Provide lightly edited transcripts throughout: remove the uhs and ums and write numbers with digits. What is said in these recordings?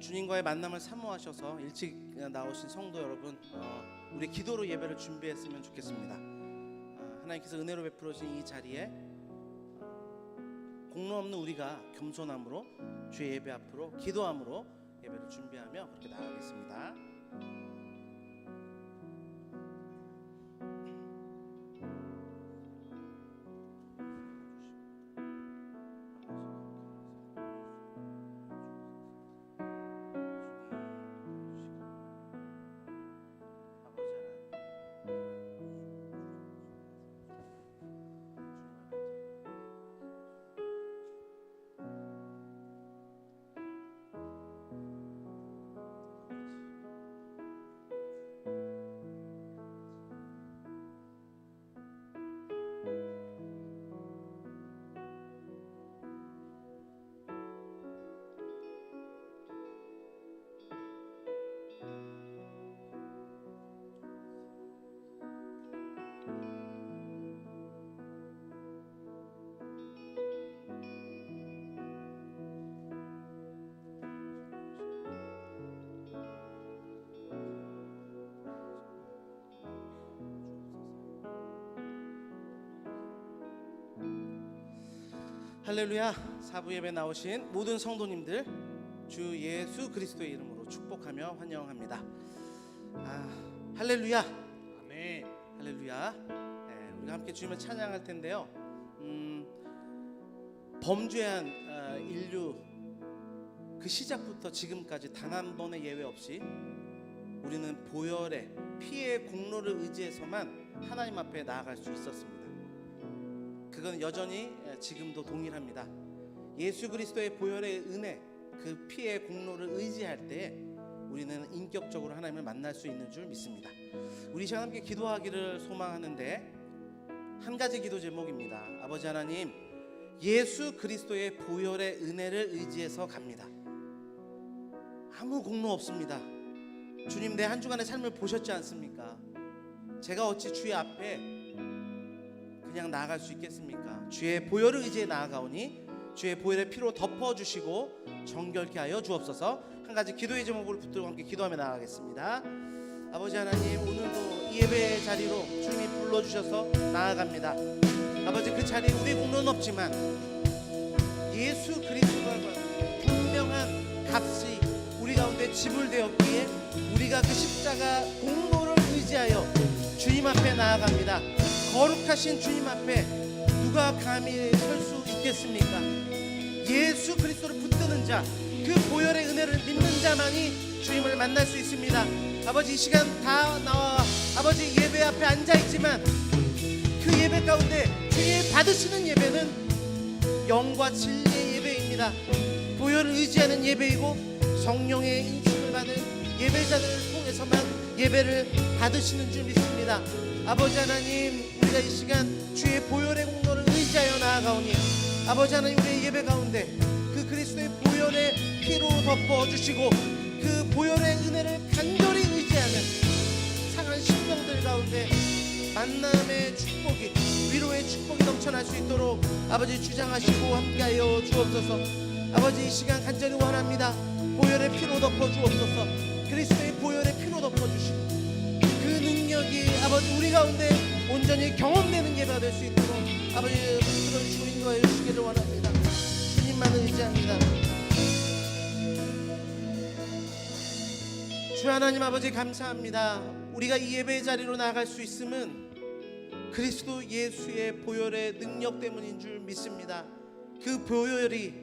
주님과의 만남을 사모하셔서 일찍 나오신 성도 여러분, 우리 기도로 예배를 준비했으면 좋겠습니다. 하나님께서 은혜로 베풀어진 이 자리에 공로 없는 우리가 겸손함으로 주의 예배 앞으로 기도함으로 예배를 준비하며 그렇게 나아가겠습니다. 할렐루야. 사부 예배 나오신 모든 성도님들 주 예수 그리스도의 이름으로 축복하며 환영합니다. 할렐루야. 아멘. 할렐루야. 우리가 함께 주님을 찬양할 텐데요. 범죄한 인류 그 시작부터 지금까지 단 한 번의 예외 없이 우리는 보혈의 피의 공로를 의지해서만 하나님 앞에 나아갈 수 있었습니다. 그건 여전히 지금도 동일합니다. 예수 그리스도의 보혈의 은혜, 그 피의 공로를 의지할 때 우리는 인격적으로 하나님을 만날 수 있는 줄 믿습니다. 우리 시간 함께 기도하기를 소망하는데 한 가지 기도 제목입니다. 아버지 하나님, 예수 그리스도의 보혈의 은혜를 의지해서 갑니다. 아무 공로 없습니다. 주님, 내 한 주간의 삶을 보셨지 않습니까? 제가 어찌 주의 앞에 그냥 나아갈 수 있겠습니까? 주의 보혈을 의지해 나아가오니 주의 보혈의 피로 덮어주시고 정결케 하여 주옵소서. 한 가지 기도의 제목을 붙들고 함께 기도하며 나아가겠습니다. 아버지 하나님, 오늘도 이 예배의 자리로 주님이 불러주셔서 나아갑니다. 아버지, 그 자리에 우리의 공로는 없지만 예수 그리스도가 분명한 값이 우리 가운데 지불되었기에 우리가 그 십자가 공로를 의지하여 주님 앞에 나아갑니다. 거룩하신 주님 앞에 누가 감히 설 수 있겠습니까? 예수 그리스도를 붙드는 자, 그 보혈의 은혜를 믿는 자만이 주님을 만날 수 있습니다. 아버지, 이 시간 다 나와 아버지 예배 앞에 앉아있지만 그 예배 가운데 주님 받으시는 예배는 영과 진리의 예배입니다. 보혈을 의지하는 예배이고 성령의 인침을 받은 예배자들을 통해서만 예배를 받으시는 줄 믿습니다. 아버지 하나님, 우리가 이 시간 주의 보혈의 공로를 의지하여 나아가오니 아버지 하나님, 우리의 예배 가운데 그 그리스도의 보혈의 피로 덮어주시고 그 보혈의 은혜를 간절히 의지하는 상한 심령들 가운데 만남의 축복이, 위로의 축복이 넘쳐날 수 있도록 아버지 주장하시고 함께하여 주옵소서. 아버지, 이 시간 간절히 원합니다. 보혈의 피로 덮어주옵소서. 그리스도의 보혈의 피로 덮어주시고 그 능력이 아버지 우리 가운데 온전히 경험되는 예배가 될 수 있도록 아버지 붙들어주시고 인도하여 주시기를 원합니다. 주님만 의지합니다. 주 하나님 아버지, 감사합니다. 우리가 이 예배의 자리로 나아갈 수 있음은 그리스도 예수의 보혈의 능력 때문인 줄 믿습니다. 그 보혈이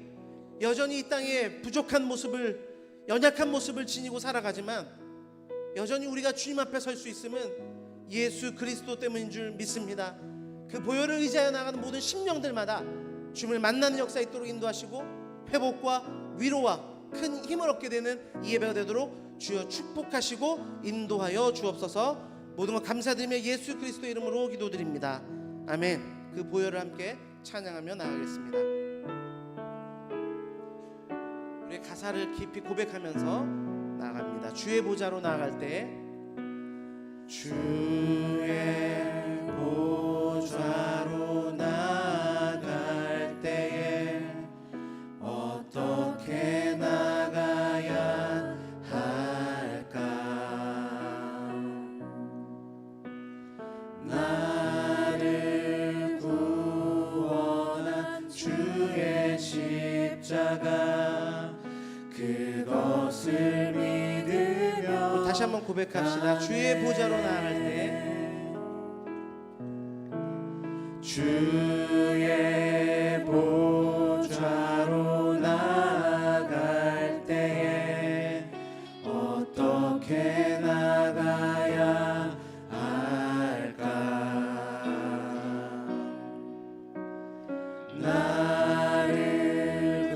여전히 이 땅에 부족한 모습을, 연약한 모습을 지니고 살아가지만 여전히 우리가 주님 앞에 설 수 있음은 예수 그리스도 때문인 줄 믿습니다. 그 보혈을 의지하여 나가는 모든 심령들마다 주님을 만나는 역사 있도록 인도하시고 회복과 위로와 큰 힘을 얻게 되는 이 예배가 되도록 주여 축복하시고 인도하여 주옵소서. 모든 것 감사드리며 예수 그리스도 이름으로 기도드립니다. 아멘. 그 보혈을 함께 찬양하며 나가겠습니다. 우리의 가사를 깊이 고백하면서 나아갑니다. 주의 보좌로 나아갈 때 주의 보좌로 나아갈 때에 어떻게 나가야 고백합시다. 주의 보좌로 나아갈 때 주의 보좌로 나아갈 때에 어떻게 나가야 할까? 나를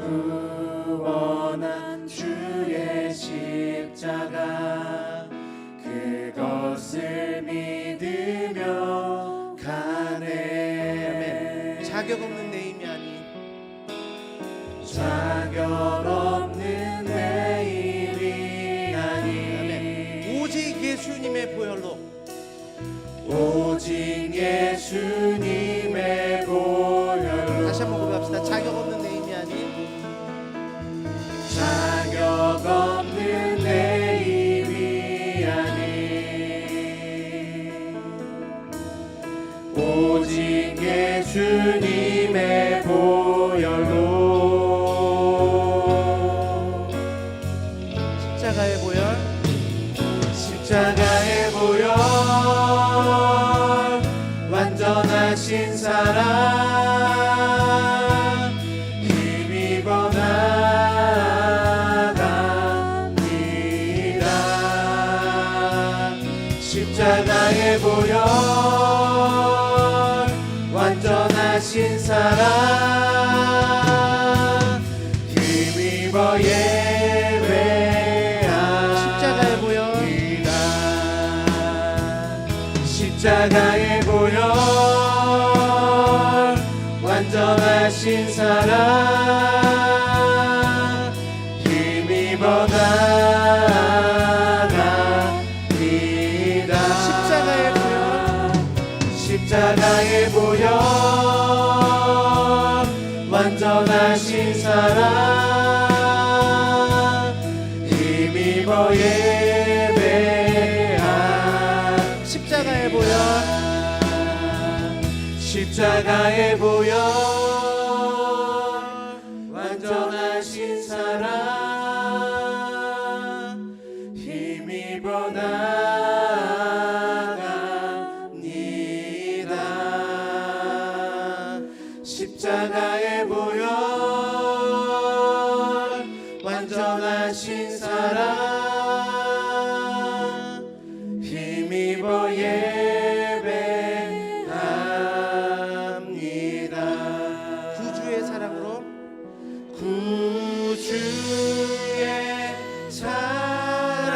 구원한 주의 십자가 그것을 믿으며 가네. 자격 없는 내 힘이 아닌 자격 없는 내 힘이 아닌 오직 예수님의 보혈로 오직 예수님의 보혈로 다시 한번 고백합시다. 자격 없는 내 힘이 아닌 자격 없는 내 힘이 아닌 오직 예수님의 보혈로 십자가의 보혈 십자가의 보혈 완전하신 사랑 힘입어 나갑니다. 십자가의 보혈 완전하신 사랑 힘입어 십자가의 보혈 십자가의 보혈 완전하신 사랑 힘입어 나갑니다. 십자가의 보혈 완전하신 사랑 힘입어 십자가의 보혈 십자가의 보혈 완전하신 사랑 힘입어 나갑니다. 십자가의 보혈 완전하신 사랑 힘입어 구주의 사랑으로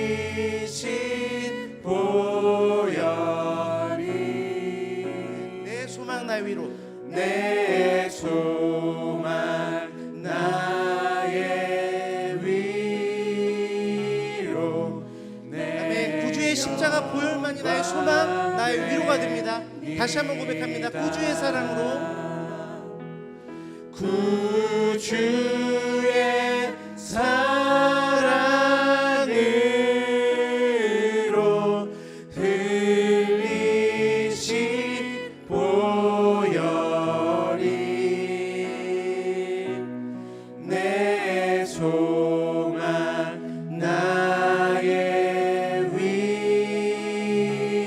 흘리신 보혈이 내 소망 나의 위로 내 소망 나의 위로 아멘. 구주의 십자가 보혈만이 나의 소망 나의 위로가 됩니다. 다시 한번 고백합니다. 구주의 사랑으로 구주의 사랑으로 흘리신 보혈이 내 소망 나의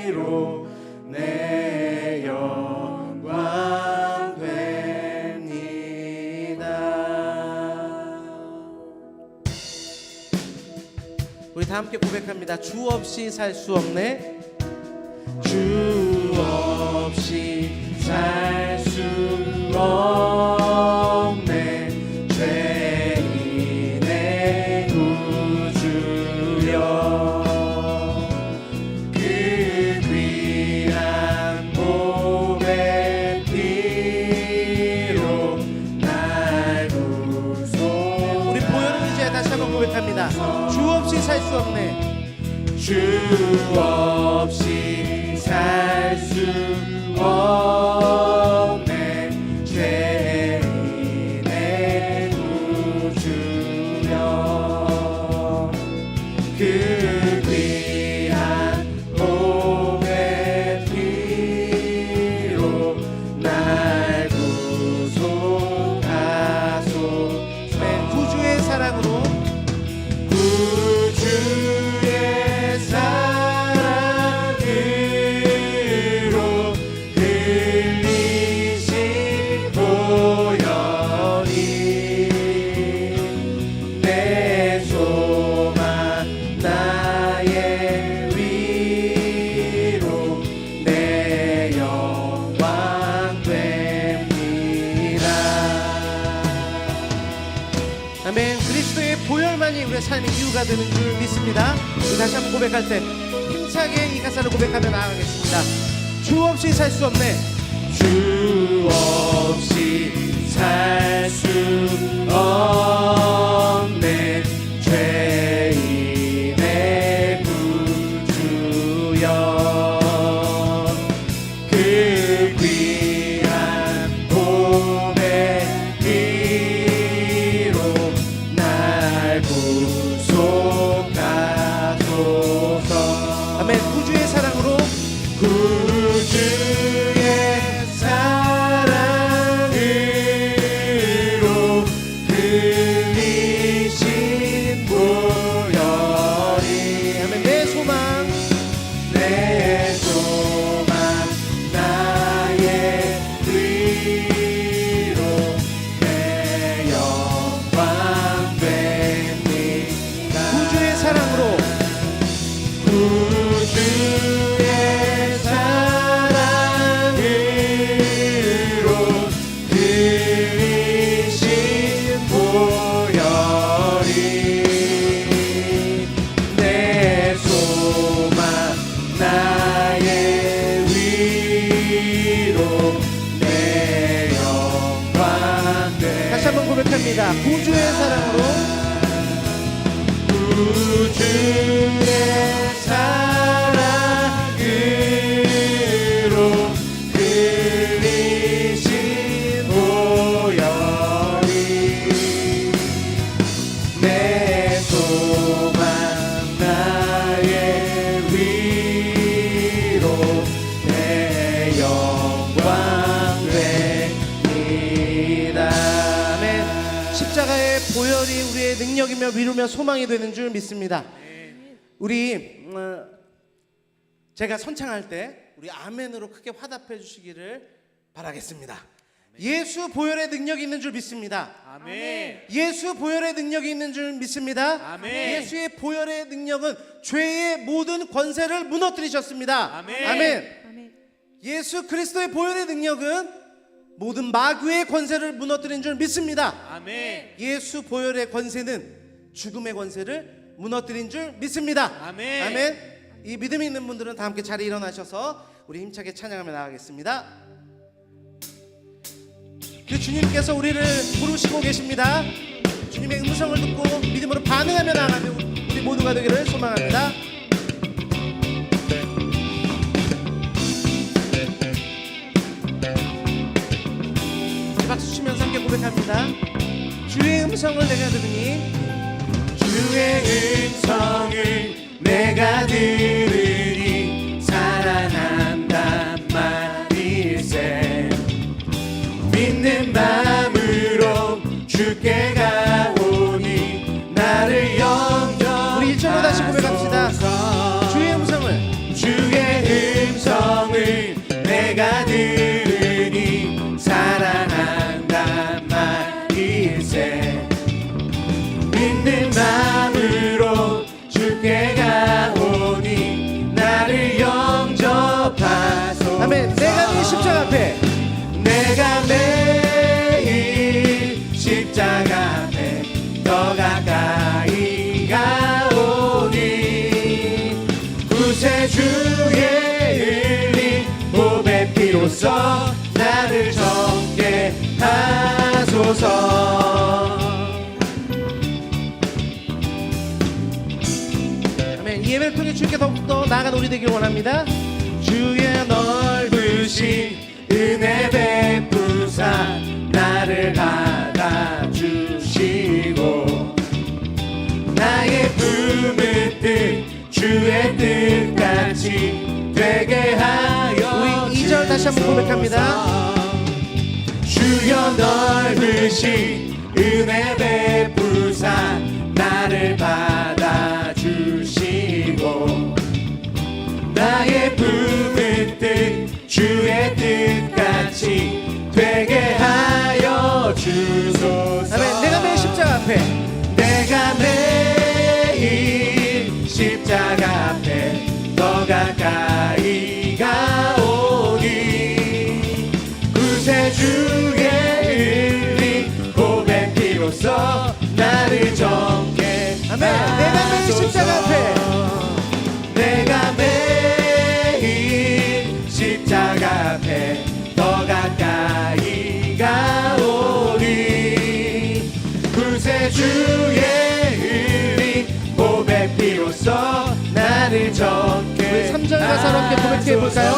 위로 내 영광 됩니다. 우리 다 함께 고백합니다. 주 없이 살 수 없네. 주 없이 살 수 없네. 죄인의 구주여 그 귀한 몸의 피로 날 구속. 우리 보혈을 의지해 다시 한번 고백합니다. 주 없이 살 수 없네. 주 없이 살 수 없네. 죄인의 구주여 그 귀한 몸의 피로 날 구속하소서. 아멘. 그리스도의 보혈만이 우리의 삶의 이유가 되는 줄 믿습니다. 우리 다시 한번 고백할 때 힘차게 이 가사를 고백하며 나아가겠습니다. 주 없이 살 수 없네. 주 없이 살 수 없네. 죄인의 구주여 그 귀한 보배 피로 날 구속하소서. 아멘. 구주의 사랑으로 구주의 사랑으로 흘리신 보혈이 아멘. 내 소망 내 소망 나의 위로 내 영광 됩니다. 구주의 사랑으로 구주의 사랑으로 흘리신 보혈이 내 소망 나의 위로 내 영광 다시 한번 고백합니다. 구주의 사랑으로 구주의 사랑으로 흘리신 보혈이 내 소망 나의 위로 내 영광 됩니다. 아멘. 십자가의 보혈이 우리의 능력이며 위로며 소망이 되는 줄 믿습니다. 우리 제가 선창할 때 우리 아멘으로 크게 화답해 주시기를 바라겠습니다. 예수 보혈의 능력이 있는 줄 믿습니다. 아멘. 예수 보혈의 능력이 있는 줄 믿습니다. 아멘. 예수의 보혈의 능력은 죄의 모든 권세를 무너뜨리셨습니다. 아멘. 아멘. 예수 그리스도의 보혈의 능력은 모든 마귀의 권세를 무너뜨린 줄 믿습니다. 아멘. 예수 보혈의 권세는 죽음의 권세를 무너뜨린 줄 믿습니다. 아멘. 아멘. 이 믿음이 있는 분들은 다 함께 자리에 일어나셔서 우리 힘차게 찬양하며 나가겠습니다. 그 주님께서 우리를 부르시고 계십니다. 주님의 음성을 듣고 믿음으로 반응하며 나아가며 우리 모두가 되기를 소망합니다. 박수 치면서 함께 고백합니다. 주의 음성을 내가 들으니 주의 음성을 내가 들으니 살아난단 말일세. 믿는 마음으로 주께 가오니 나를 영접하소서. 우리 1절로 다시 고백합시다. 주의 음성을 주의 음성을 내가 들으니 살아난단 말일세. 믿는 마음으로 주께 가오니 나를 영접하소서. 아멘. 내가 네 십자가 앞에 내가 매일 십자가 앞에 더 가까이 가오니 구세주의 흘린 보배 피로써 나를 정케 하소서. 아멘. 이 예배를 통해 주께 더욱더 나아간 우리 되길 원합니다. 주의 넓으신 은혜 베푸사 나를 받아주시고 나의 품을 뜻 주의 뜻같이 되게 하여 우리 2절 다시 한번 고백합니다. 주여 넓으신 은혜 베푸사 나를 받아주시고 나의 품을 뜻 주의 뜻같이 되게 하여 주소서. 아멘. 내가 매일 십자가 앞에 내가 매일 십자가 앞에 더 가까이 가오니 구세주의 흘린 보배 피로써 나를 정케 아멘. 내가 매일 십자가 앞에 내가 매일 십자가 앞에 더 가까이 가오니 구세주의 흘린 보배 피로써 나를 정케. 우리 3절 가사로 함께 고백해 볼까요?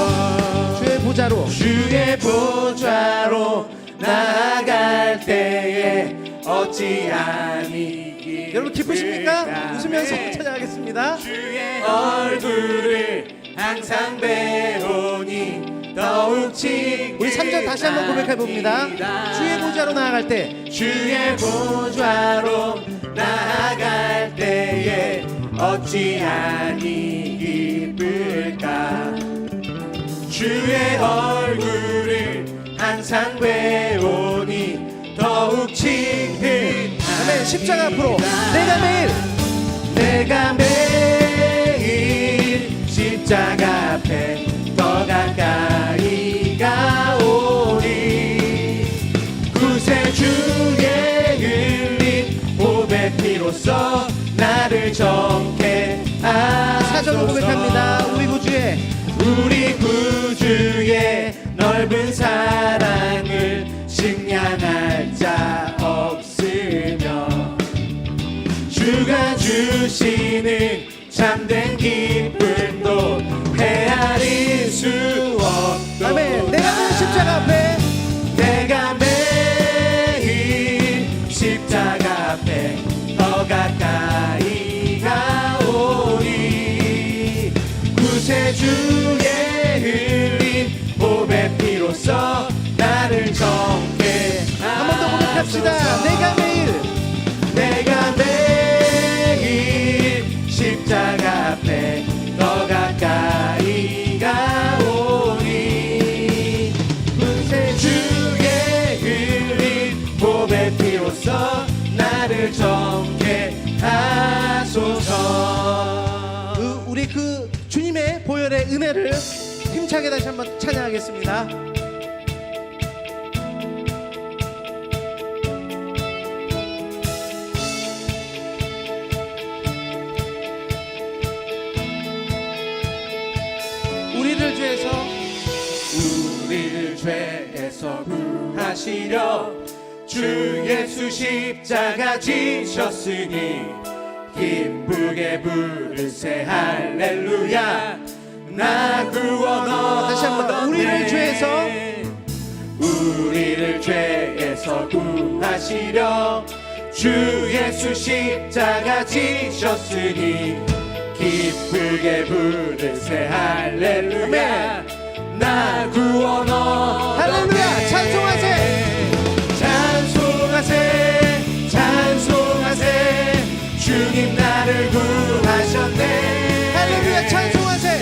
주의 보좌로 주의 보좌로 나아갈 때에 어찌하니 여러분 기쁘십니까? 기쁠까? 웃으면서 찬양하겠습니다. 주의 얼굴을 항상 배우니 더욱 짙게 우리 3절 다시 한번 고백해 봅니다. 주의 보좌로 나아갈 때 주의 보좌로 나아갈 때에 어찌하니 기쁠까. 주의 얼굴을 항상 배우니 더욱 짙은 아멘. 십자가 앞으로 내가 매일 십자가 앞에 더 가까이 가오니 구세주의 흘린 보배 피로써 나를 정케 하소서. 4절로 고백합니다. 우리 구주의 넓은 사랑을 식량할 자 없으며 주가 주시는 참된 기쁨도 헤아릴 수 없도. 아멘. 내가 매일 십자가 앞에 내가 매일 십자가 앞에 더 가까이 가오니 구세주의 흘린 보배 피로써 나를 정케 한 번 더 고백합시다. 내가 매일 십자가 앞에 더 가까이 가오니 구세주의 흘린 보배 피로써 나를 정케 하소서. 우리 그 주님의 보혈의 은혜를 힘차게 다시 한번 찬양하겠습니다. 우리를 죄에서 구하시려 주 예수 십자가 지셨으니 기쁘게 부르세 할렐루야. 나 구원 다시 한번 더. 우리를 죄에서 구하시려 주 예수 십자가 지셨으니 기쁘게 부르세 할렐루야. 나 구원 할렐루야. 찬송하세 찬송하세 주님 나를 구하셨네. 할렐루야. 찬송하세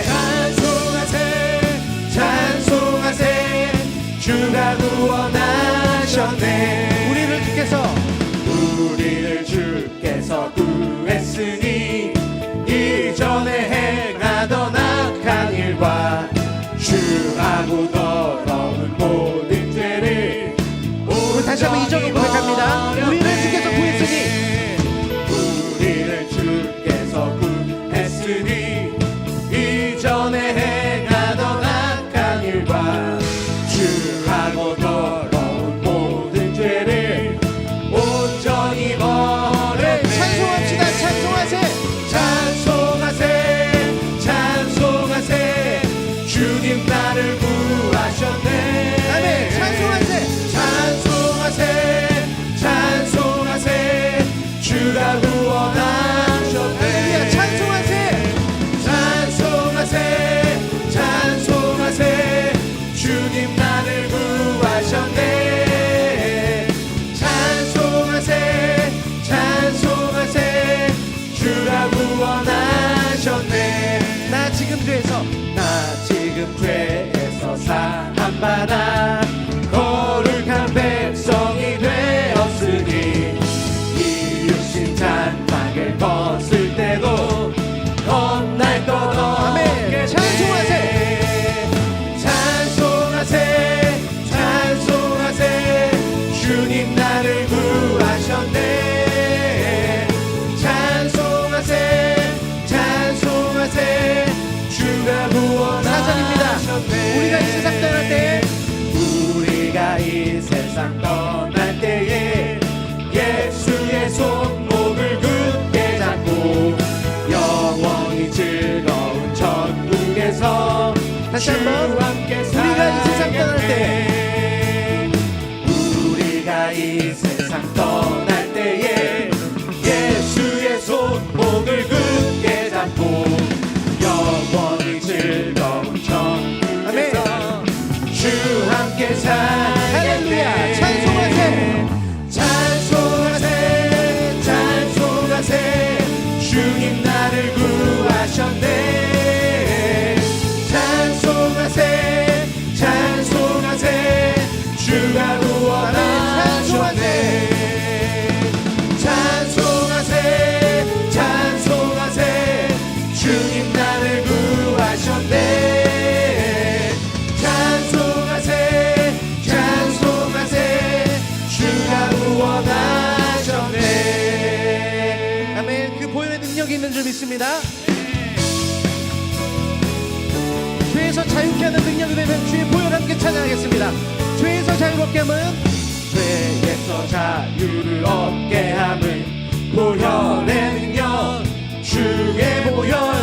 주가 구원하셨네. 우리를 주께서 구했으니 이전에 행하던 악한 일과 주하고 더러운 모든 죄를 다시 한번 2절로 고백합니다. 우리를 주께서 구했으니 이전에 행하던 악한 일과 주하고 더러운 모든 죄를 온전히 버렸네. 찬송하세 주님 나를 구하셨네. 아멘. 찬송하세 주가 구원하셨네. 할렐루야. 찬송하세 주님 나를 구하셨네. 찬송하세 주가 구원하셨네. 나 지금 죄에서 사함받아 거룩한 백성이 되었으니 이유신 잔망을 벗을 때도 겁날 것 없게. 찬송하세 주님 나를 구하셨네. 다시 한번 우리가 이 세상 떠날 때 우리가 이 세상 떠날 때에 예수의 손목을 굳게 잡고 영원히 즐거운 천국에서 주 함께 할렐루야 살겠네. 찬송하세 찬송하세 주님 나를 구하셨네. 찬송하세 찬송하세 주가 구원하셨네. 찬송하세 찬송하세 주님 나를 구하셨네. 찬송하세 찬송하세 주가 구원하셨네. 아멘. 그 보혈의 능력이 있는 줄 믿습니다. 죄에서 자유케 하는 능력이 되면 주의 보혈 함께 찬양하겠습니다. 죄에서 자유롭게 함은 죄에서 자유를 얻게 함은 보혈의 능력 주의 보혈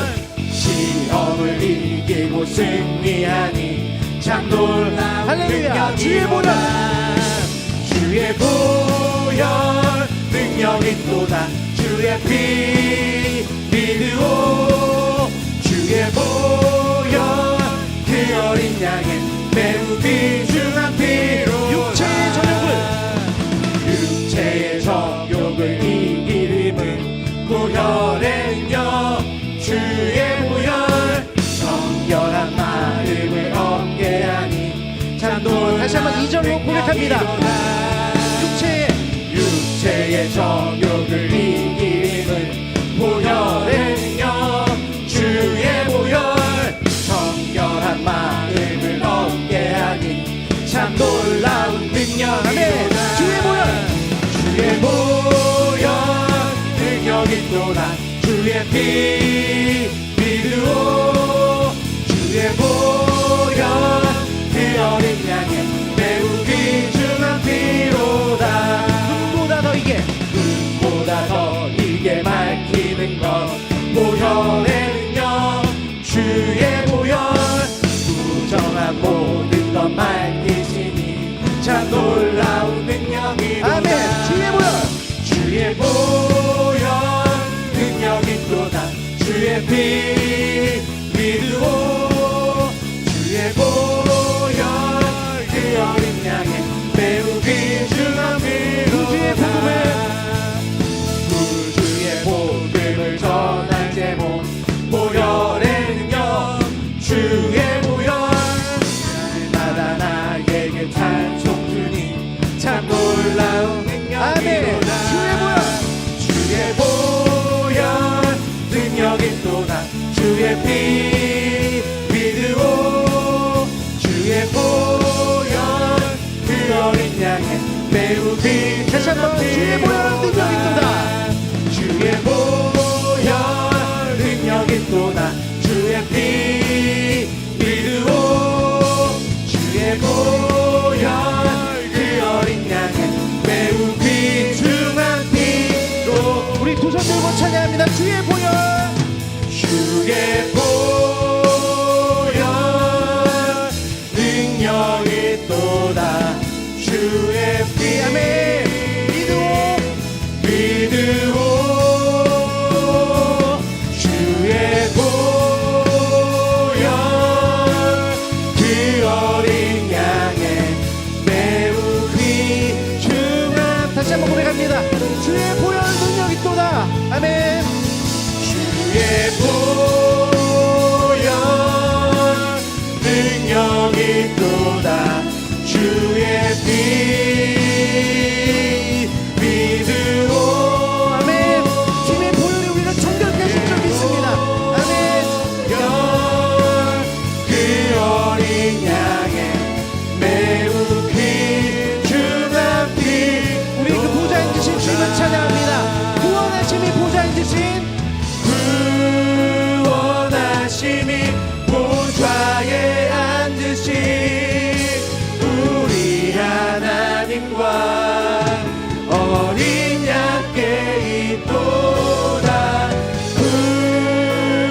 시험을 이기고 승리하니 참 놀라운 할렐루야. 주의 보혈. 주의 보혈 능력이 또다 주의 피 믿으오 주의 보혈 그 어린 양의 매우 귀중한 피로 육체의 정욕을 이기림은 보혈의 능력 주의 보혈 정결한 마음을 얻게 하니 참 놀라운 다시 한번 2절로 고백합니다. 육체의 정욕을 이기림은 보혈의 능력 주의 보혈 정결한 마음을 얻게 하니 참 놀라운 능력이로다. 주의 보혈 주의 보혈 능력이 또다 주의 피 믿으오 주의 보혈 그 어린 양의 매우 귀중한 피로다. 눈보다 더 이게 밝히는 것 보혈의 능력 주의 보혈 부정한 모든 것 밝히시니 참 놀라운 능력이 아멘. 주의 보혈 주의 보혈 능력이 또다 주의 피 믿으오 주의 보혈 그 어린 양의 매우 귀중한 구주의 복음을 구주의 복음을 전할 제목 보혈의 능력 주의 보혈 날마다 나에게 찬송 주니 참 놀라운 아멘. 능력이로다. 주의 보혈 능력이 또다 주의 피 믿으오 주의 보혈 그 어린 양의 매우 다시 한번 주의 보혈의 능력이 또다 주의 보혈 능력이 또다 주의 피 믿으오 주의 보혈 그 어린 양의 매우 귀중한 피로 우리 두 손 들고 찬양합니다. 주의 보혈 주의 보혈 능력이 또다 주의 피 아멘. 믿으오 주의 보혈 그 어린 양의 매우 귀중한 다시 한번 고백합니다. 주의 보혈 능력이 또다 아멘. 주의 보혈 능력이 또다 주의 피 믿으오 아멘. 주의 보혈이 우리를 정결케 하실 줄 믿습니다. 아멘. 그 어린 양의 매우 귀중한 피 우리 그 보좌인 되신 주님을 찬양합니다. 구원하심이 보좌인 되신 구원하심이 보좌에 앉으신 우리 하나님과 어린 양께 있도다.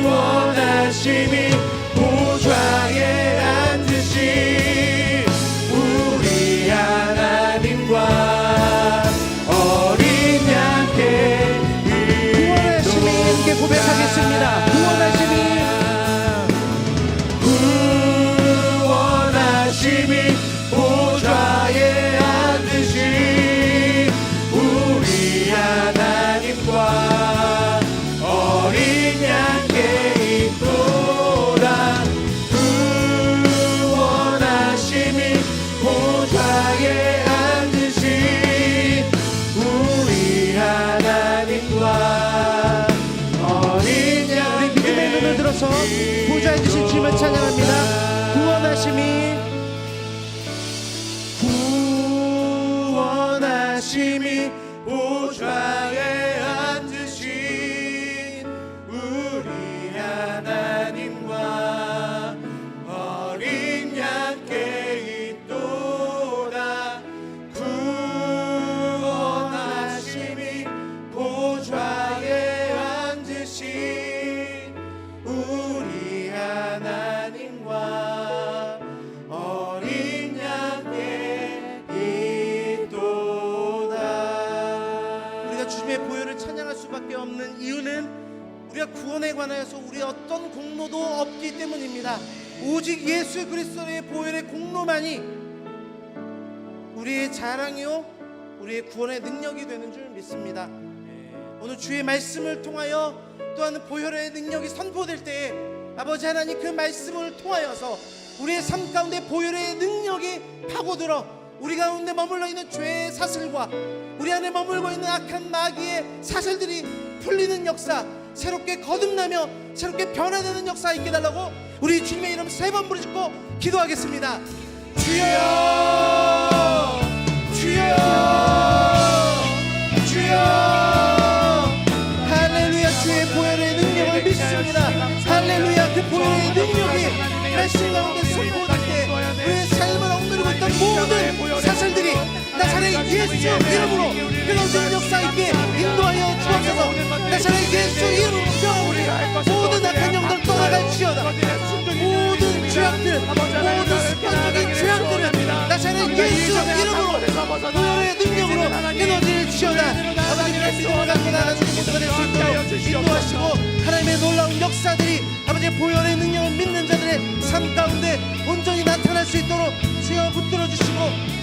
구원하심이 보좌에 찬양합니다. 구원하심이 보좌에 앉으신 우리 하나님과 어린 양께 있도다. 구원하심이 보좌에 앉으신 우리 하나님과 어린 양께 있도다. 우리가 주님의 보혈을 찬양할 수밖에 없는 이유는 우리가 구원에 관하여서 우리 어떤 공로도 없기 때문입니다. 오직 예수 그리스도의 보혈의 공로만이 우리의 자랑이요 우리의 구원의 능력이 되는 줄 믿습니다. 오늘 주의 말씀을 통하여 또한 보혈의 능력이 선포될 때에 아버지 하나님 그 말씀을 통하여서 우리의 삶 가운데 보혈의 능력이 파고들어 우리 가운데 머물러 있는 죄의 사슬과 우리 안에 머물고 있는 악한 마귀의 사슬들이 풀리는 역사, 새롭게 거듭나며 새롭게 변화되는 역사 있게 달라고 우리 주님의 이름 3번 부르짖고 기도하겠습니다. 주여, 주여, 주여. 할렐루야. 주의 보혈의 능력을 믿습니다. 할렐루야. 그 보혈의 능력이 말씀 가운데 선포될 때 우리의 삶을 억누르고 있던 모든 사슬들이 나사렛 예수 이름으로 끊어진 역사 있게 인도하여 주옵소서. 나사렛 예수 이름으로 모든 악한 영들 떠나갈지어다. 모든 죄악들, 모든 습관적인 죄악들은 나사렛 예수 이름으로 보혈의 능력으로 끊어질지어다. 아버지의 믿음을 갖고 나아가시는 모두가 될 수 있도록 인도하시고 하나님의 놀라운 역사들이 아버지의 보혈의 능력을 믿는 자들의 삶 가운데 온전히 나타날 수 있도록 주여 붙들어 주시고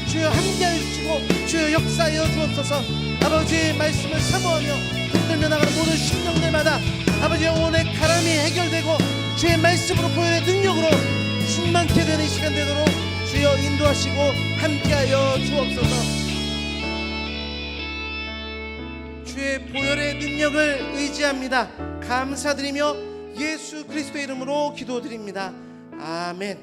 주여 함께하여 주시고 주여 역사하여 주옵소서. 아버지의 말씀을 사모하며 붙들며 나가는 모든 심령들마다 아버지의 영혼의 가람이 해결되고 주의 말씀으로 보혈의 능력으로 충만케 되는 시간 되도록 주여 인도하시고 함께하여 주옵소서. 주의 보혈의 능력을 의지합니다. 감사드리며 예수 그리스도의 이름으로 기도드립니다. 아멘.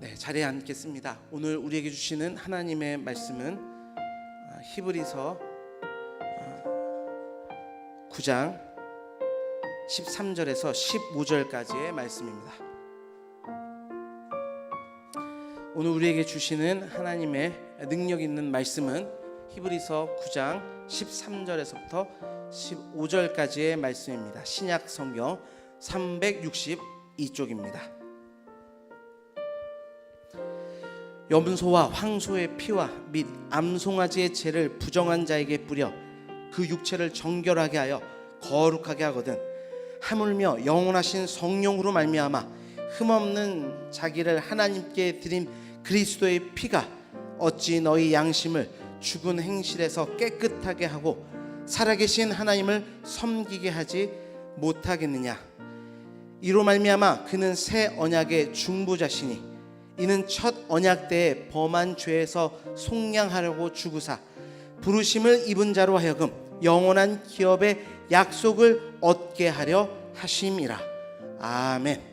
네, 자리에 앉겠습니다. 오늘 우리에게 주시는 하나님의 말씀은 히브리서 9장 13절에서 15절까지의 말씀입니다. 오늘 우리에게 주시는 하나님의 능력 있는 말씀은 히브리서 9장 13절에서부터 15절까지의 말씀입니다. 신약 성경 362쪽입니다. 염소와 황소의 피와 및 암송아지의 죄를 부정한 자에게 뿌려 그 육체를 정결하게 하여 거룩하게 하거든 하물며 영원하신 성령으로 말미암아 흠없는 자기를 하나님께 드린 그리스도의 피가 어찌 너희 양심을 죽은 행실에서 깨끗하게 하고 살아계신 하나님을 섬기게 하지 못하겠느냐. 이로 말미암아 그는 새 언약의 중보자시니 이는 첫 언약 때에 범한 죄에서 속량하려고 죽으사 부르심을 입은 자로 하여금 영원한 기업의 약속을 얻게 하려 하심이라. 아멘.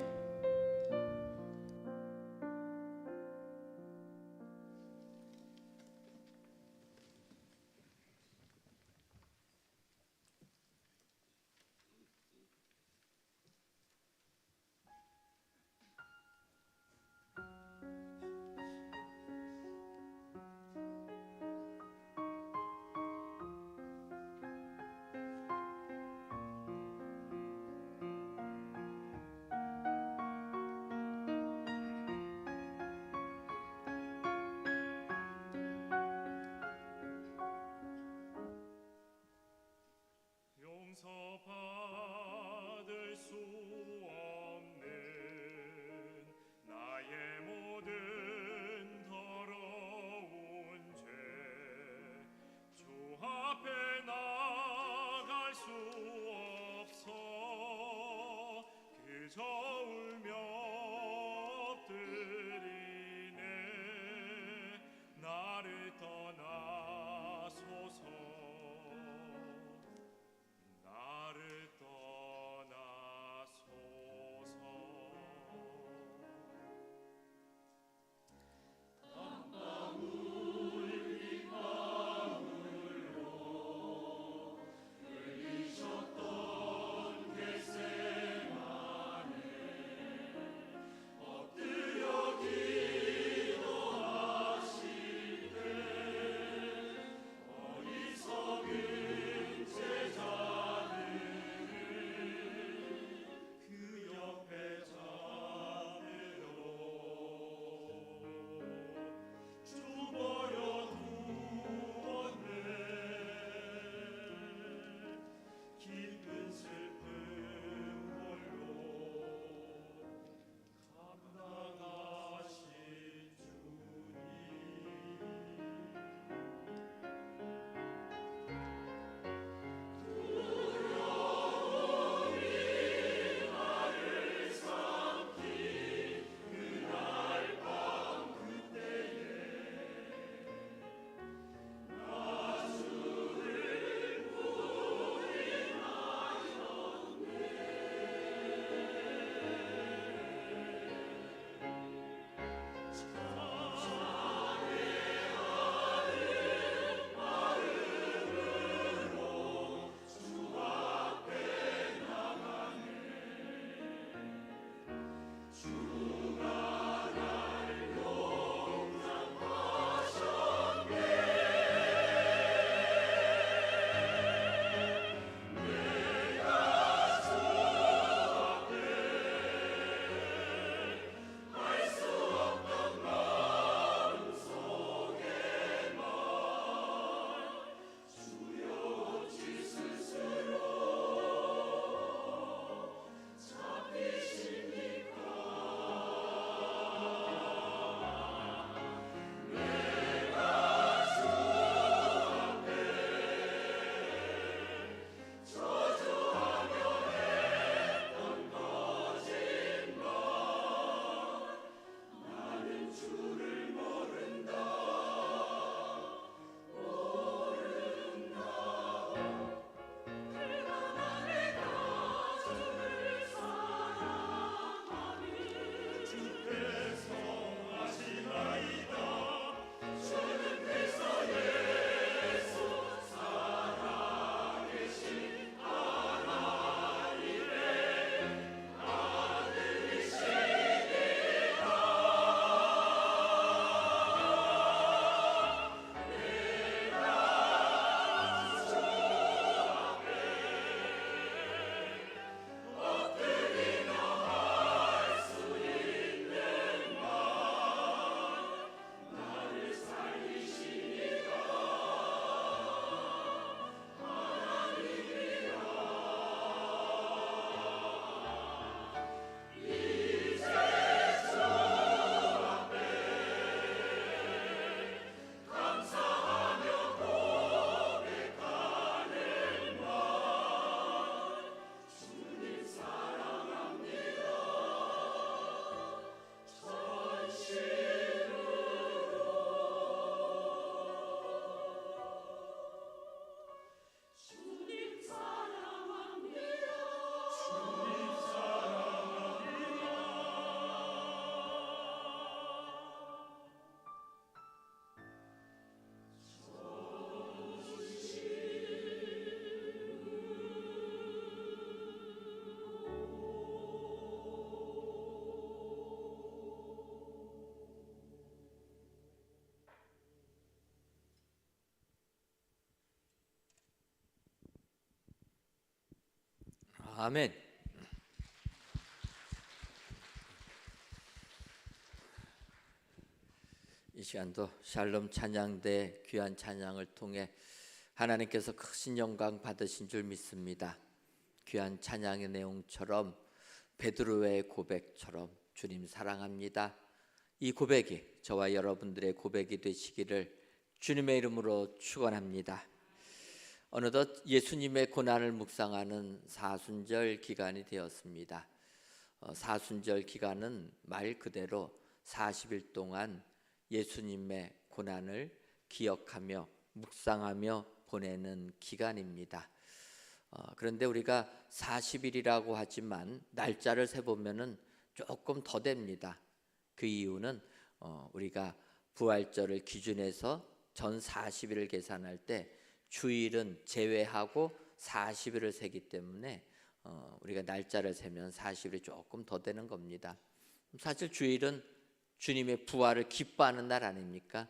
아멘. 이 시간도 샬롬 찬양대 귀한 찬양을 통해 하나님께서 크신 영광 받으신 줄 믿습니다. 귀한 찬양의 내용처럼 베드로의 고백처럼 주님 사랑합니다. 이 고백이 저와 여러분들의 고백이 되시기를 주님의 이름으로 축원합니다. 어느덧 예수님의 고난을 묵상하는 사순절 기간이 되었습니다. 사순절 기간은 말 그대로 40일 동안 예수님의 고난을 기억하며 묵상하며 보내는 기간입니다. 그런데 우리가 40일이라고 하지만 날짜를 세보면은 조금 더 됩니다. 그 이유는 우리가 부활절을 기준해서 전 40일을 계산할 때 주일은 제외하고 40일을 세기 때문에 우리가 날짜를 세면 40일이 조금 더 되는 겁니다. 사실 주일은 주님의 부활을 기뻐하는 날 아닙니까?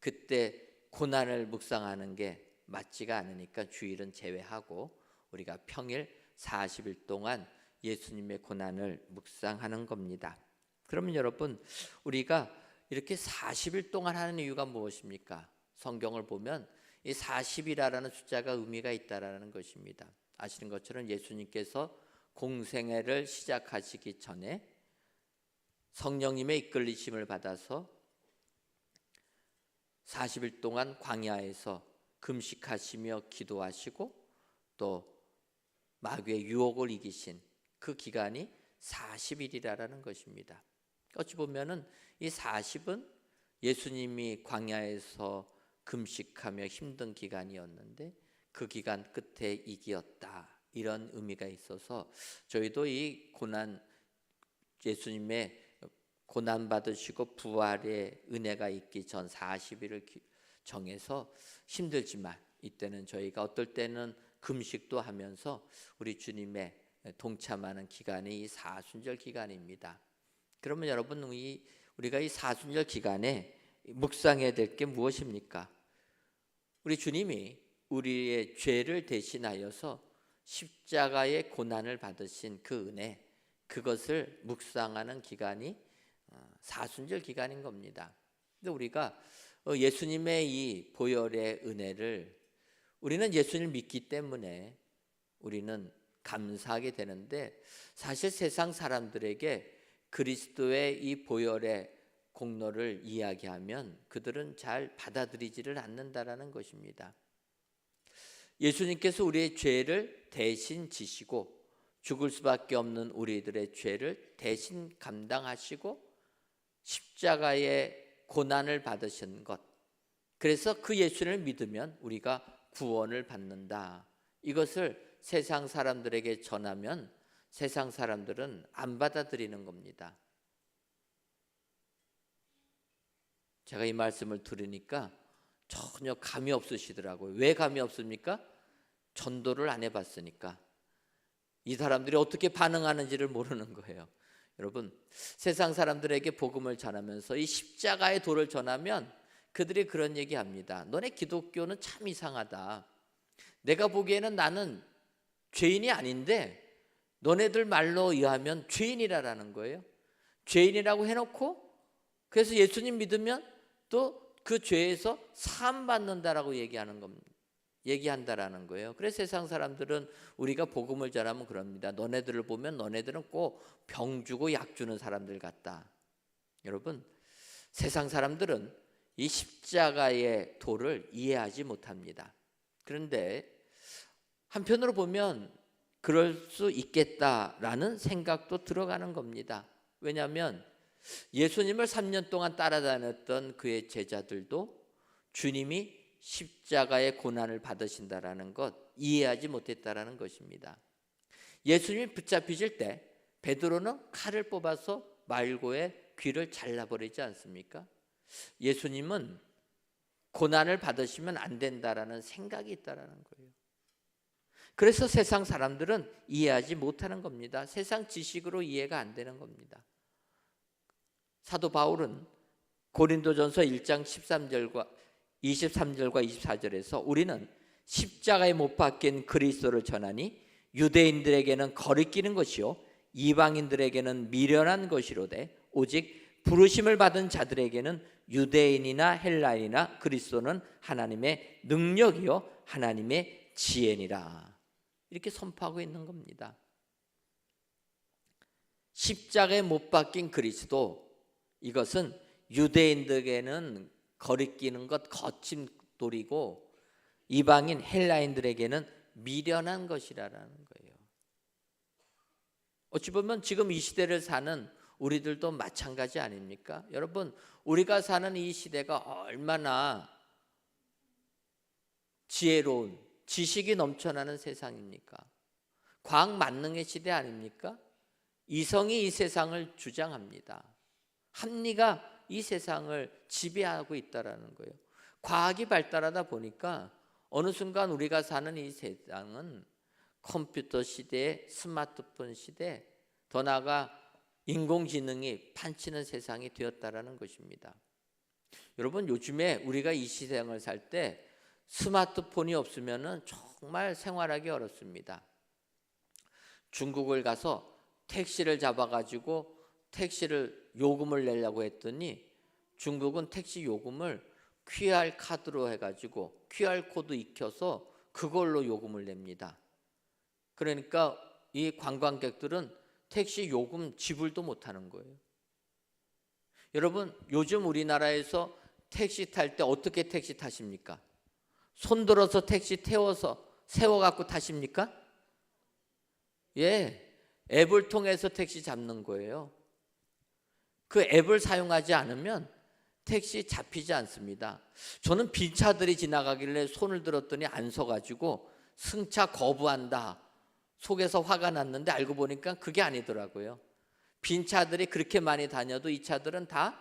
그때 고난을 묵상하는 게 맞지가 않으니까 주일은 제외하고 우리가 평일 40일 동안 예수님의 고난을 묵상하는 겁니다. 그러면 여러분, 우리가 이렇게 40일 동안 하는 이유가 무엇입니까? 성경을 보면 이 40이라는 숫자가 의미가 있다라는 것입니다. 아시는 것처럼 예수님께서 공생애를 시작하시기 전에 성령님의 이끌리심을 받아서 40일 동안 광야에서 금식하시며 기도하시고 또 마귀의 유혹을 이기신 그 기간이 40일이라는 것입니다. 어찌 보면은 이 40은 예수님이 광야에서 금식하며 힘든 기간이었는데 그 기간 끝에 이기었다, 이런 의미가 있어서 저희도 이 고난, 예수님의 고난 받으시고 부활의 은혜가 있기 전 40일을 정해서 힘들지만 이때는 저희가 어떨 때는 금식도 하면서 우리 주님의 동참하는 기간이 이 사순절 기간입니다. 그러면 여러분, 우리가 이 사순절 기간에 묵상해야 될 게 무엇입니까? 우리 주님이 우리의 죄를 대신하여서 십자가의 고난을 받으신 그 은혜, 그것을 묵상하는 기간이 사순절 기간인 겁니다. 근데 우리가 예수님의 이 보혈의 은혜를, 우리는 예수님을 믿기 때문에 우리는 감사하게 되는데, 사실 세상 사람들에게 그리스도의 이 보혈의 공로를 이야기하면 그들은 잘 받아들이지를 않는다라는 것입니다. 예수님께서 우리의 죄를 대신 지시고 죽을 수밖에 없는 우리들의 죄를 대신 감당하시고 십자가의 고난을 받으신 것, 그래서 그 예수를 믿으면 우리가 구원을 받는다, 이것을 세상 사람들에게 전하면 세상 사람들은 안 받아들이는 겁니다. 제가 이 말씀을 들으니까 전혀 감이 없으시더라고요. 왜 감이 없습니까? 전도를 안 해봤으니까. 이 사람들이 어떻게 반응하는지를 모르는 거예요. 여러분, 세상 사람들에게 복음을 전하면서 이 십자가의 도를 전하면 그들이 그런 얘기합니다. 너네 기독교는 참 이상하다. 내가 보기에는 나는 죄인이 아닌데 너네들 말로 의하면 죄인이라는 거예요. 죄인이라고 해놓고 그래서 예수님 믿으면 또 그 죄에서 사함 받는다라고 얘기한다라는 거예요. 그래서 세상 사람들은 우리가 복음을 전하면 그럽니다. 너네들을 보면 너네들은 꼭 병 주고 약 주는 사람들 같다. 여러분, 세상 사람들은 이 십자가의 도를 이해하지 못합니다. 그런데 한편으로 보면 그럴 수 있겠다라는 생각도 들어가는 겁니다. 왜냐하면 예수님을 3년 동안 따라다녔던 그의 제자들도 주님이 십자가의 고난을 받으신다라는 것 이해하지 못했다라는 것입니다. 예수님이 붙잡히실 때 베드로는 칼을 뽑아서 말고의 귀를 잘라버리지 않습니까? 예수님은 고난을 받으시면 안 된다라는 생각이 있다라는 거예요. 그래서 세상 사람들은 이해하지 못하는 겁니다. 세상 지식으로 이해가 안 되는 겁니다. 사도 바울은 고린도전서 1장 13절과 23절과 24절에서 우리는 십자가에 못 박힌 그리스도를 전하니 유대인들에게는 거리끼는 것이요 이방인들에게는 미련한 것이로되 오직 부르심을 받은 자들에게는 유대인이나 헬라인이나 그리스도는 하나님의 능력이요 하나님의 지혜니라. 이렇게 선포하고 있는 겁니다. 십자가에 못 박힌 그리스도, 이것은 유대인들에게는 거리끼는 것, 거친 돌이고 이방인 헬라인들에게는 미련한 것이라는 거예요. 어찌 보면 지금 이 시대를 사는 우리들도 마찬가지 아닙니까? 여러분, 우리가 사는 이 시대가 얼마나 지혜로운, 지식이 넘쳐나는 세상입니까? 과학 만능의 시대 아닙니까? 이성이 이 세상을 주장합니다. 합리가 이 세상을 지배하고 있다는 거예요. 과학이 발달하다 보니까 어느 순간 우리가 사는 이 세상은 컴퓨터 시대, 스마트폰 시대, 더 나아가 인공지능이 판치는 세상이 되었다라는 것입니다. 여러분, 요즘에 우리가 이 세상을 살 때 스마트폰이 없으면 정말 생활하기 어렵습니다. 중국을 가서 택시를 잡아가지고 택시를 요금을 내려고 했더니 중국은 택시 요금을 QR 카드로 해가지고 QR 코드 익혀서 그걸로 요금을 냅니다. 그러니까 이 관광객들은 택시 요금 지불도 못하는 거예요. 여러분, 요즘 우리나라에서 택시 탈 때 어떻게 택시 타십니까? 손들어서 택시 세워갖고 타십니까? 예, 앱을 통해서 택시 잡는 거예요. 그 앱을 사용하지 않으면 택시 잡히지 않습니다. 저는 빈 차들이 지나가길래 손을 들었더니 안 서가지고 승차 거부한다 속에서 화가 났는데 알고 보니까 그게 아니더라고요. 빈 차들이 그렇게 많이 다녀도 이 차들은 다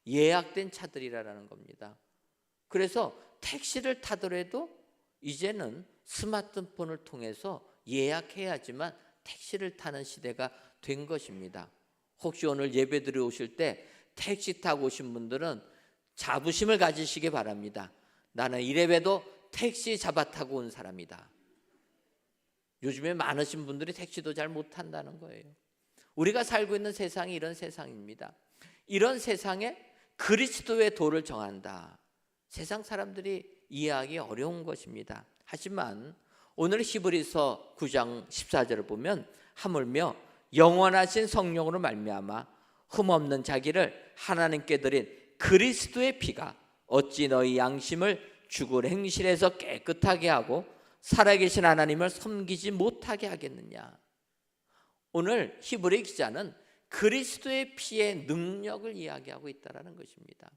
예약된 차들이라는 겁니다. 그래서 택시를 타더라도 이제는 스마트폰을 통해서 예약해야지만 택시를 타는 시대가 된 것입니다. 혹시 오늘 예배 드려 오실 때 택시 타고 오신 분들은 자부심을 가지시기 바랍니다. 나는 이래봬도 택시 잡아 타고 온 사람이다. 요즘에 많으신 분들이 택시도 잘 못 탄다는 거예요. 우리가 살고 있는 세상이 이런 세상입니다. 이런 세상에 그리스도의 도를 정한다. 세상 사람들이 이해하기 어려운 것입니다. 하지만 오늘 히브리서 9장 14절을 보면 하물며 영원하신 성령으로 말미암아 흠없는 자기를 하나님께 드린 그리스도의 피가 어찌 너희 양심을 죽을 행실에서 깨끗하게 하고 살아계신 하나님을 섬기지 못하게 하겠느냐. 오늘 히브리 기자는 그리스도의 피의 능력을 이야기하고 있다는 것입니다.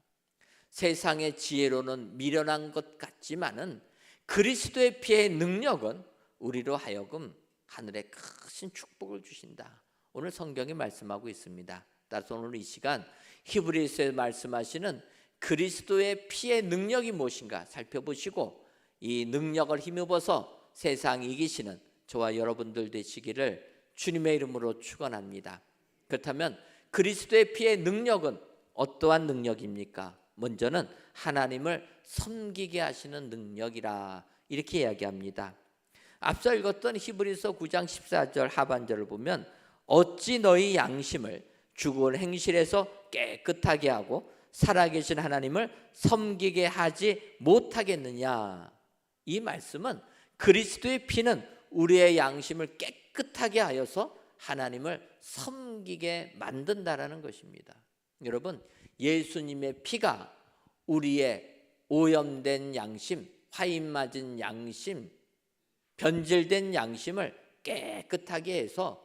세상의 지혜로는 미련한 것 같지만은 그리스도의 피의 능력은 우리로 하여금 하늘의 크신 축복을 주신다. 오늘 성경이 말씀하고 있습니다. 따라서 오늘 이 시간 히브리서에 말씀하시는 그리스도의 피의 능력이 무엇인가 살펴보시고 이 능력을 힘입어서 세상 이기시는 저와 여러분들 되시기를 주님의 이름으로 축원합니다. 그렇다면 그리스도의 피의 능력은 어떠한 능력입니까? 먼저는 하나님을 섬기게 하시는 능력이라 이렇게 이야기합니다. 앞서 읽었던 히브리서 9장 14절 하반절을 보면 어찌 너희 양심을 죽을 행실에서 깨끗하게 하고 살아계신 하나님을 섬기게 하지 못하겠느냐. 이 말씀은 그리스도의 피는 우리의 양심을 깨끗하게 하여서 하나님을 섬기게 만든다라는 것입니다. 여러분, 예수님의 피가 우리의 오염된 양심, 화인 맞은 양심, 변질된 양심을 깨끗하게 해서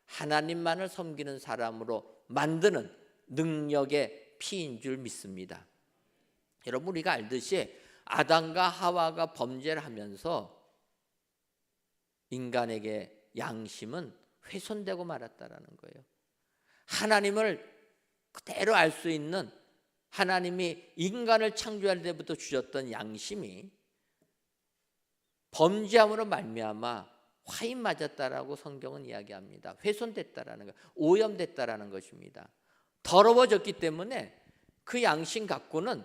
하나님만을 섬기는 사람으로 만드는 능력의 피인 줄 믿습니다. 여러분, 우리가 알듯이 아담과 하와가 범죄를 하면서 인간에게 양심은 훼손되고 말았다라는 거예요. 하나님을 그대로 알 수 있는, 하나님이 인간을 창조할 때부터 주셨던 양심이 범죄함으로 말미암아 화인 맞았다라고 성경은 이야기합니다. 훼손됐다라는 거, 오염됐다라는 것입니다. 더러워졌기 때문에 그 양심 갖고는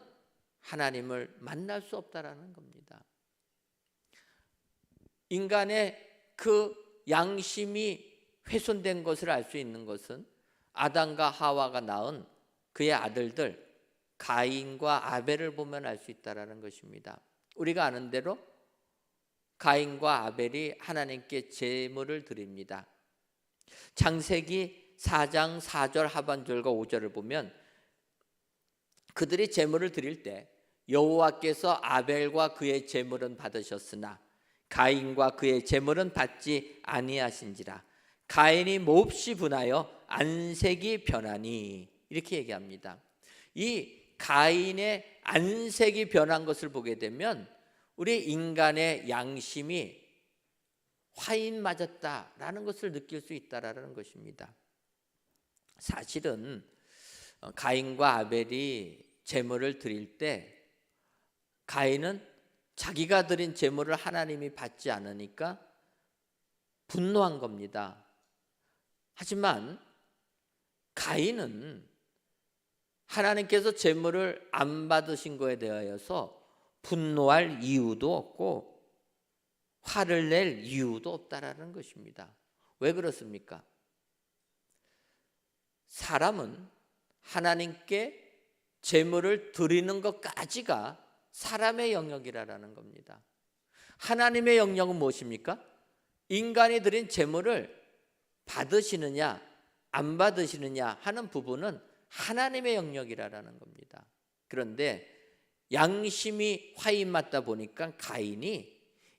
하나님을 만날 수 없다라는 겁니다. 인간의 그 양심이 훼손된 것을 알 수 있는 것은 아담과 하와가 낳은 그의 아들들 가인과 아벨을 보면 알 수 있다라는 것입니다. 우리가 아는 대로 가인과 아벨이 하나님께 제물을 드립니다. 창세기 4장 4절 하반절과 5절을 보면 그들이 제물을 드릴 때 여호와께서 아벨과 그의 제물은 받으셨으나 가인과 그의 제물은 받지 아니하신지라. 가인이 몹시 분하여 안색이 변하니, 이렇게 얘기합니다. 이 가인의 안색이 변한 것을 보게 되면 우리 인간의 양심이 화인 맞았다라는 것을 느낄 수 있다라는 것입니다. 사실은 가인과 아벨이 제물을 드릴 때 가인은 자기가 드린 제물을 하나님이 받지 않으니까 분노한 겁니다. 하지만 가인은 하나님께서 제물을 안 받으신 거에 대하여서 분노할 이유도 없고 화를 낼 이유도 없다라는 것입니다. 왜 그렇습니까? 사람은 하나님께 제물을 드리는 것까지가 사람의 영역이라는 겁니다. 하나님의 영역은 무엇입니까? 인간이 드린 제물을 받으시느냐 안 받으시느냐 하는 부분은 하나님의 영역이라는 겁니다. 그런데 양심이 화인 맞다 보니까 가인이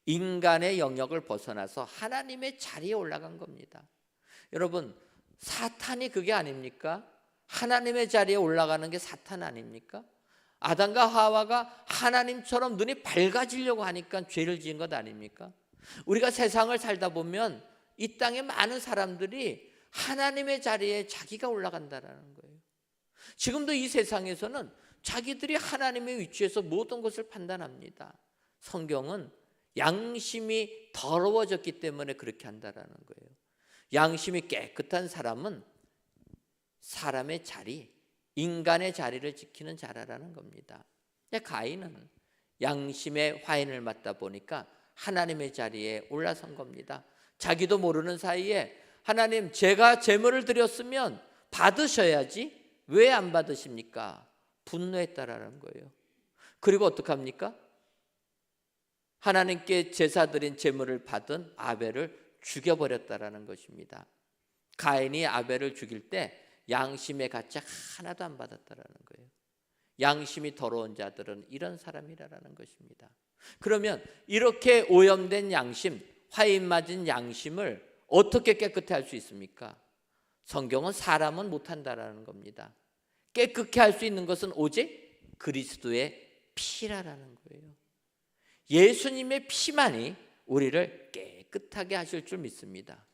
인간의 영역을 벗어나서 하나님의 자리에 올라간 겁니다. 여러분, 사탄이 그게 아닙니까? 하나님의 자리에 올라가는 게 사탄 아닙니까? 아담과 하와가 하나님처럼 눈이 밝아지려고 하니까 죄를 지은 것 아닙니까? 우리가 세상을 살다 보면 이 땅에 많은 사람들이 하나님의 자리에 자기가 올라간다는 거예요. 지금도 이 세상에서는 자기들이 하나님의 위치에서 모든 것을 판단합니다. 성경은 양심이 더러워졌기 때문에 그렇게 한다는 거예요. 양심이 깨끗한 사람은 사람의 자리, 인간의 자리를 지키는 자라라는 겁니다. 가인은 양심의 화인을 맞다 보니까 하나님의 자리에 올라선 겁니다. 자기도 모르는 사이에 하나님, 제가 제물을 드렸으면 받으셔야지 왜 안 받으십니까? 분노했다라는 거예요. 그리고 어떡합니까? 하나님께 제사 드린 제물을 받은 아벨을 죽여버렸다라는 것입니다. 가인이 아벨을 죽일 때 양심의 가치 하나도 안 받았다라는 거예요. 양심이 더러운 자들은 이런 사람이라는 것입니다. 그러면 이렇게 오염된 양심, 화인 맞은 양심을 어떻게 깨끗해 할 수 있습니까? 성경은 사람은 못한다라는 겁니다. 깨끗게 할 수 있는 것은 오직 그리스도의 피라라는 거예요. 예수님의 피만이 우리를 깨끗하게 하실 줄 믿습니다.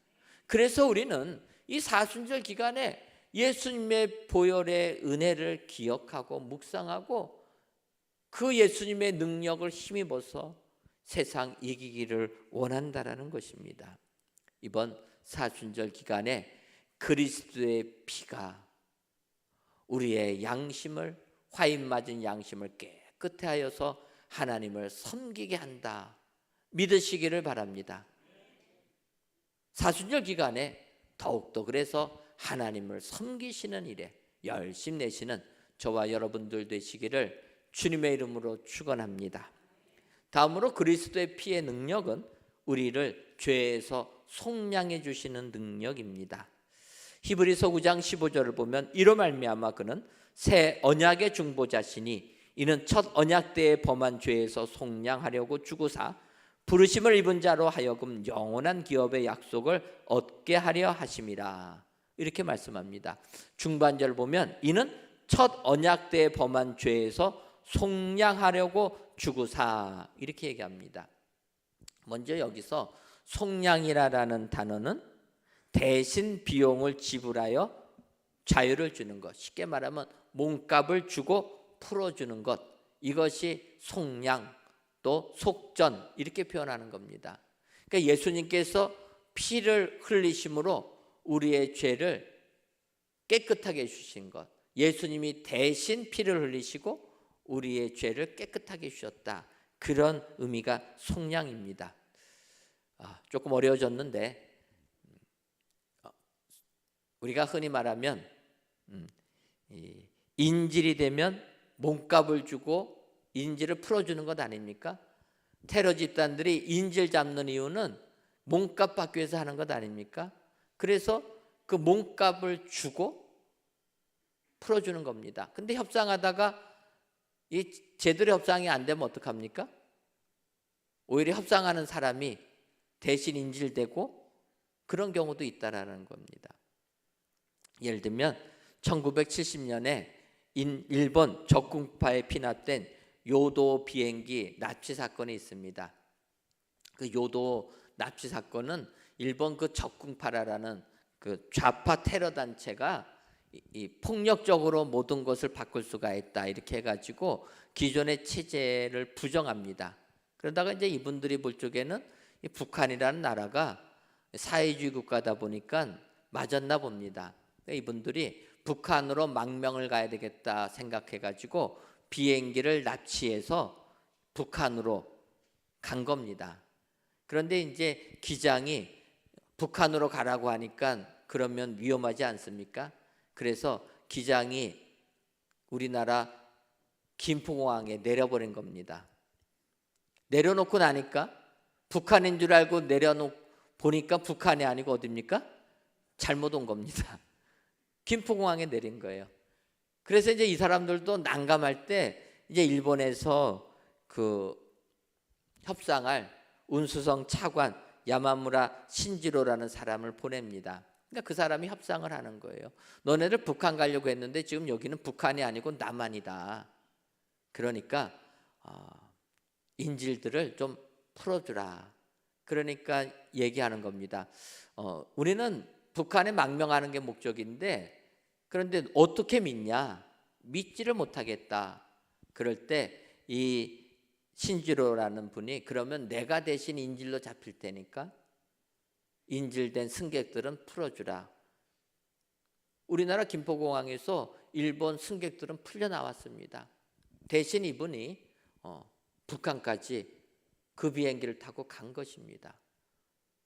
그래서 우리는 이 사순절 기간에 예수님의 보혈의 은혜를 기억하고 묵상하고 그 예수님의 능력을 힘입어서 세상 이기기를 원한다라는 것입니다. 이번 사순절 기간에 그리스도의 피가 우리의 양심을, 화인 맞은 양심을 깨끗해 하여서 하나님을 섬기게 한다, 믿으시기를 바랍니다. 사순절 기간에 더욱더 그래서 하나님을 섬기시는 일에 열심 내시는 저와 여러분들 되시기를 주님의 이름으로 축원합니다. 다음으로 그리스도의 피의 능력은 우리를 죄에서 속량해 주시는 능력입니다. 히브리서 9장 15절을 보면 이로 말미암아 그는 새 언약의 중보자시니 이는 첫 언약 때에 범한 죄에서 속량하려고 주고사 부르심을 입은 자로 하여금 영원한 기업의 약속을 얻게 하려 하심이라. 이렇게 말씀합니다. 중반절 보면 이는 첫 언약 때에 범한 죄에서 속량하려고 주고사, 이렇게 얘기합니다. 먼저 여기서 속량이라는 단어는 대신 비용을 지불하여 자유를 주는 것, 쉽게 말하면 몸값을 주고 풀어주는 것, 이것이 속량 또 속전, 이렇게 표현하는 겁니다. 그러니까 예수님께서 피를 흘리심으로 우리의 죄를 깨끗하게 해주신 것, 예수님이 대신 피를 흘리시고 우리의 죄를 깨끗하게 해주셨다, 그런 의미가 속량입니다. 조금 어려워졌는데 우리가 흔히 말하면 이 인질이 되면 몸값을 주고 인질을 풀어주는 것 아닙니까? 테러 집단들이 인질 잡는 이유는 몸값 받기 위해서 하는 것 아닙니까? 그래서 그 몸값을 주고 풀어주는 겁니다. 근데 협상하다가 이 제대로 협상이 안 되면 어떡합니까? 오히려 협상하는 사람이 대신 인질되고 그런 경우도 있다라는 겁니다. 예를 들면 1970년에 일본 적군파에 피납된 요도 비행기 납치 사건이 있습니다. 그 요도 납치 사건은 일본 그 적군파라는 그 좌파 테러 단체가 이 폭력적으로 모든 것을 바꿀 수가 있다 이렇게 해가지고 기존의 체제를 부정합니다. 그러다가 이제 이분들이 볼 적에는 이 북한이라는 나라가 사회주의 국가다 보니까 맞았나 봅니다. 그러니까 이분들이 북한으로 망명을 가야 되겠다 생각해가지고 비행기를 납치해서 북한으로 간 겁니다. 그런데 이제 기장이 북한으로 가라고 하니까 그러면 위험하지 않습니까? 그래서 기장이 우리나라 김포공항에 내려버린 겁니다. 내려놓고 나니까 북한인 줄 알고 보니까 북한이 아니고 어딥니까? 잘못 온 겁니다. 김포공항에 내린 거예요. 그래서 이제 이 사람들도 난감할 때 이제 일본에서 그 협상할 운수성 차관 야마무라 신지로라는 사람을 보냅니다. 그러니까 그 사람이 협상을 하는 거예요. 너네들 북한 가려고 했는데 지금 여기는 북한이 아니고 남한이다. 그러니까 인질들을 좀 풀어주라. 그러니까 얘기하는 겁니다. 우리는 북한에 망명하는 게 목적인데 그런데 어떻게 믿냐? 믿지를 못하겠다. 그럴 때 이 신지로라는 분이 그러면 내가 대신 인질로 잡힐 테니까 인질된 승객들은 풀어주라. 우리나라 김포공항에서 일본 승객들은 풀려 나왔습니다. 대신 이분이 북한까지 그 비행기를 타고 간 것입니다.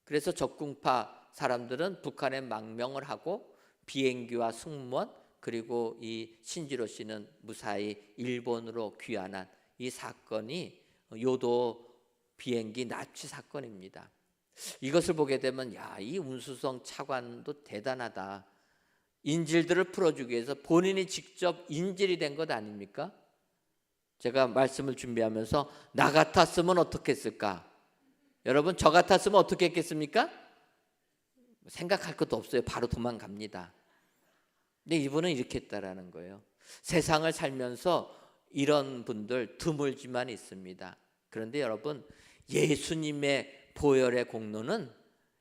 그래서 적군파 사람들은 북한에 망명을 하고 비행기와 승무원 그리고 이 신지로 씨는 무사히 일본으로 귀환한 이 사건이 요도 비행기 납치 사건입니다. 이것을 보게 되면 이 운수성 차관도 대단하다. 인질들을 풀어주기 위해서 본인이 직접 인질이 된 것 아닙니까? 제가 말씀을 준비하면서 나 같았으면 어떻게 했을까? 여러분 저 같았으면 어떻게 했겠습니까? 생각할 것도 없어요. 바로 도망갑니다. 근데 이분은 이렇게 했다라는 거예요. 세상을 살면서 이런 분들 드물지만 있습니다. 그런데 여러분 예수님의 보혈의 공로는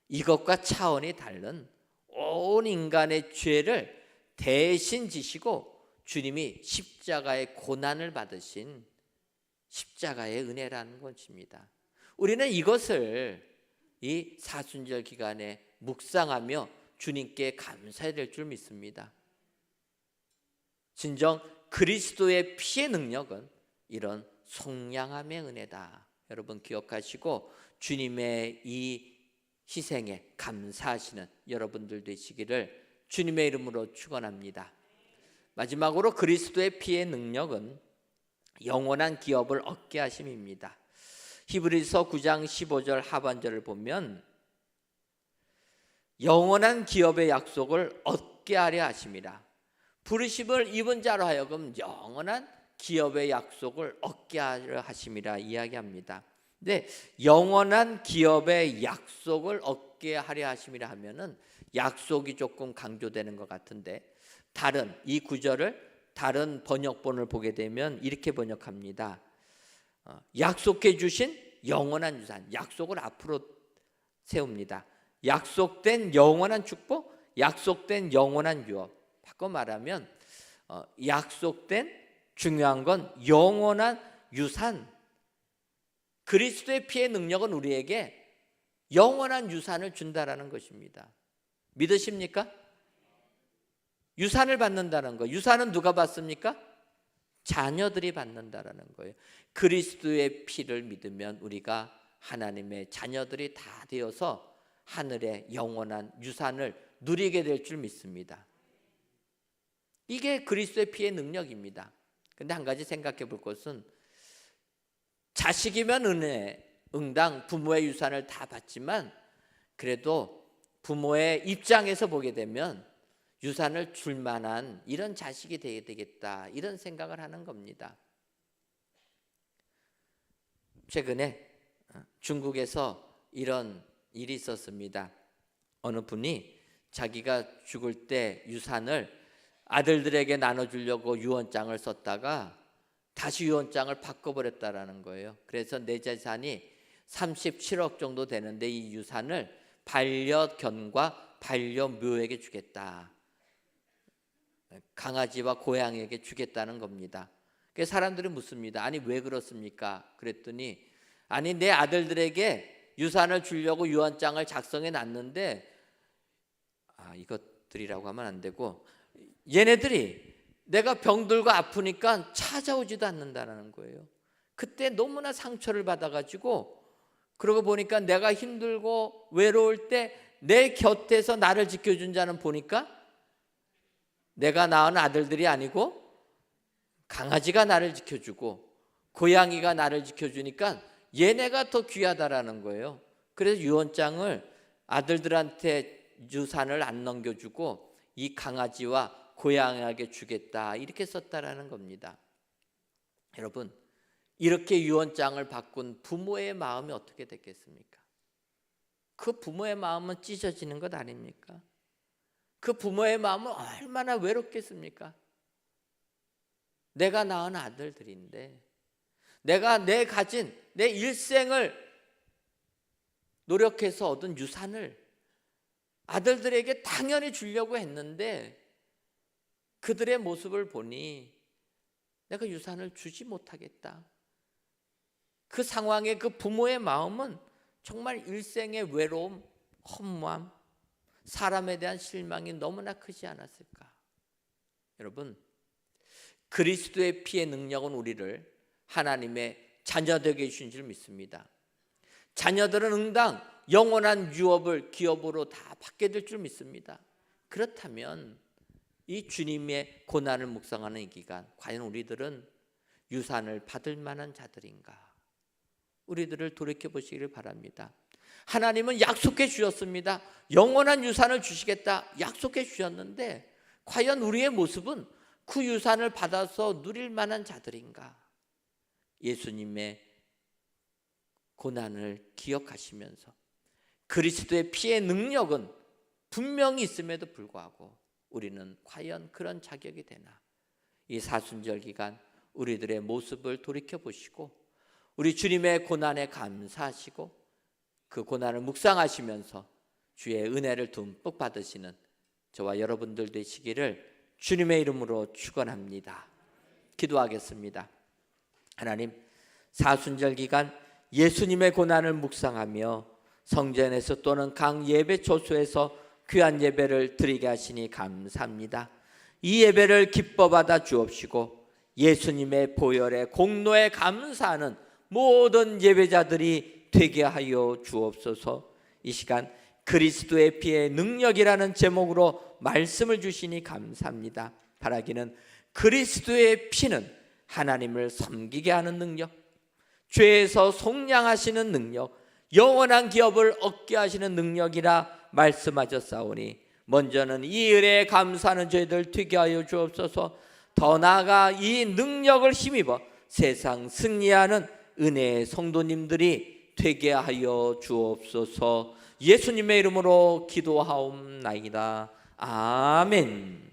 이것과 차원이 다른 온 인간의 죄를 대신 지시고 주님이 십자가의 고난을 받으신 십자가의 은혜라는 것입니다. 우리는 이것을 이 사순절 기간에 묵상하며 주님께 감사해야 될 줄 믿습니다. 진정 그리스도의 피의 능력은 이런 속량함의 은혜다. 여러분 기억하시고 주님의 이 희생에 감사하시는 여러분들 되시기를 주님의 이름으로 축원합니다. 마지막으로 그리스도의 피의 능력은 영원한 기업을 얻게 하심입니다. 히브리서 9장 15절 하반절을 보면 영원한 기업의 약속을 얻게 하려 하심이라. 부르심을 입은 자로 하여금 영원한 기업의 약속을 얻게 하려 하심이라 이야기합니다. 근데 영원한 기업의 약속을 얻게 하려 하심이라 하면은 약속이 조금 강조되는 것 같은데 이 구절을 다른 번역본을 보게 되면 이렇게 번역합니다. 약속해 주신 영원한 유산, 약속을 앞으로 세웁니다. 약속된 영원한 축복, 약속된 영원한 유업. 바꿔 말하면 약속된 중요한 건 영원한 유산. 그리스도의 피의 능력은 우리에게 영원한 유산을 준다라는 것입니다. 믿으십니까? 유산을 받는다는 거. 유산은 누가 받습니까? 자녀들이 받는다라는 거예요. 그리스도의 피를 믿으면 우리가 하나님의 자녀들이 다 되어서 하늘의 영원한 유산을 누리게 될 줄 믿습니다. 이게 그리스도의 피의 능력입니다. 근데 한 가지 생각해 볼 것은 자식이면 은혜, 응당 부모의 유산을 다 받지만 그래도 부모의 입장에서 보게 되면 유산을 줄 만한 이런 자식이 되어야 되겠다, 이런 생각을 하는 겁니다. 최근에 중국에서 이런 일이 있었습니다. 어느 분이 자기가 죽을 때 유산을 아들들에게 나눠주려고 유언장을 썼다가 다시 유언장을 바꿔버렸다라는 거예요. 그래서 내 재산이 37억 정도 되는데 이 유산을 반려견과 반려묘에게 주겠다, 강아지와 고양이에게 주겠다는 겁니다. 그래서 사람들이 묻습니다. 아니 왜 그렇습니까? 그랬더니 아니 내 아들들에게 유산을 주려고 유언장을 작성해 놨는데 이것들이라고 하면 안 되고 얘네들이 내가 병들고 아프니까 찾아오지도 않는다는 거예요. 그때 너무나 상처를 받아가지고 그러고 보니까 내가 힘들고 외로울 때 내 곁에서 나를 지켜준 자는 보니까 내가 낳은 아들들이 아니고 강아지가 나를 지켜주고 고양이가 나를 지켜주니까 얘네가 더 귀하다라는 거예요. 그래서 유언장을 아들들한테 유산을 안 넘겨주고 이 강아지와 고양이에게 주겠다, 이렇게 썼다라는 겁니다. 여러분, 이렇게 유언장을 바꾼 부모의 마음이 어떻게 됐겠습니까? 그 부모의 마음은 찢어지는 것 아닙니까? 그 부모의 마음은 얼마나 외롭겠습니까? 내가 낳은 아들들인데, 내가 내 가진 내 일생을 노력해서 얻은 유산을 아들들에게 당연히 주려고 했는데 그들의 모습을 보니 내가 유산을 주지 못하겠다. 그 상황에 그 부모의 마음은 정말 일생의 외로움, 허무함, 사람에 대한 실망이 너무나 크지 않았을까? 여러분, 그리스도의 피의 능력은 우리를 하나님의 자녀되게 해주신 줄 믿습니다. 자녀들은 응당 영원한 유업을 기업으로 다 받게 될 줄 믿습니다. 그렇다면 이 주님의 고난을 묵상하는 이 기간, 과연 우리들은 유산을 받을 만한 자들인가? 우리들을 돌이켜보시기를 바랍니다. 하나님은 약속해 주셨습니다. 영원한 유산을 주시겠다 약속해 주셨는데 과연 우리의 모습은 그 유산을 받아서 누릴 만한 자들인가? 예수님의 고난을 기억하시면서 그리스도의 피의 능력은 분명히 있음에도 불구하고 우리는 과연 그런 자격이 되나? 이 사순절 기간 우리들의 모습을 돌이켜보시고 우리 주님의 고난에 감사하시고 그 고난을 묵상하시면서 주의 은혜를 듬뿍 받으시는 저와 여러분들 되시기를 주님의 이름으로 축원합니다. 기도하겠습니다. 하나님, 사순절 기간 예수님의 고난을 묵상하며 성전에서 또는 각 예배 초소에서 귀한 예배를 드리게 하시니 감사합니다. 이 예배를 기뻐 받아 주옵시고 예수님의 보혈의 공로에 감사하는 모든 예배자들이 되게 하여 주옵소서. 이 시간 그리스도의 피의 능력이라는 제목으로 말씀을 주시니 감사합니다. 바라기는 그리스도의 피는 하나님을 섬기게 하는 능력, 죄에서 속량하시는 능력, 영원한 기업을 얻게 하시는 능력이라 말씀하셨사오니 먼저는 이 은혜에 감사하는 저희들 되게 하여 주옵소서. 더 나아가 이 능력을 힘입어 세상 승리하는 은혜의 성도님들이 되게 하여 주옵소서. 예수님의 이름으로 기도하옵나이다. 아멘.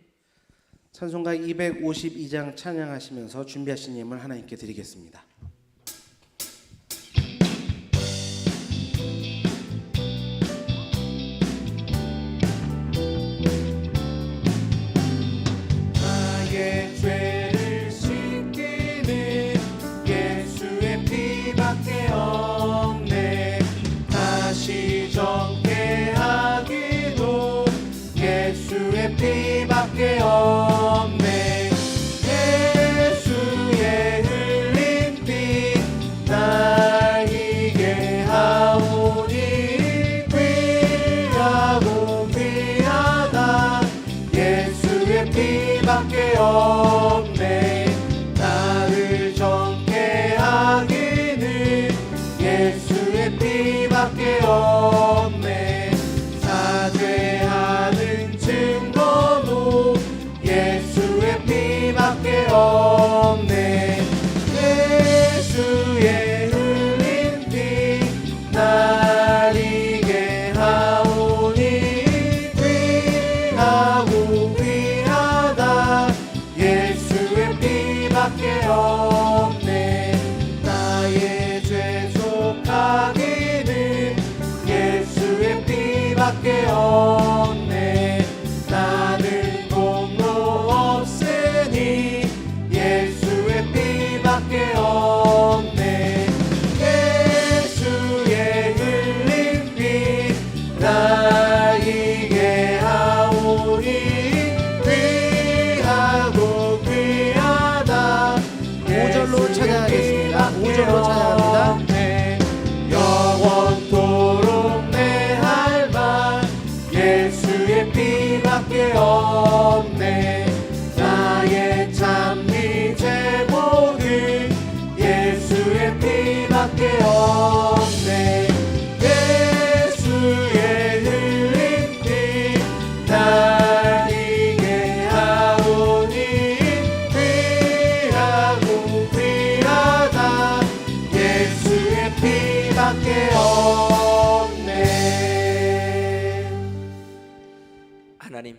찬송가 252장 찬양하시면서 준비하신 예물 하나님께 드리겠습니다. 나의 죄를 씻기는 예수의 피밖에 없네. 다시 정케 하기도 예수의 피밖에 없네. 예수의 흘린 피 날 이게 하오니 귀하고 귀하다. 피밖에 없네. 나는 공로 없으니 예수의 피밖에 없네. 예수의 흘린 피 나에게 하오니 귀하고 귀하다. 5절로 찬양하겠습니다. 5절로 찬양합니다. 영원토록 내 할 말 예수의 피밖에 없네. 나의 참리 제복은 예수의 피밖에 없네. 예수의 흘린 피 나에게 하오니 귀하고 귀하다. 예수의 피밖에 없네. 하나님,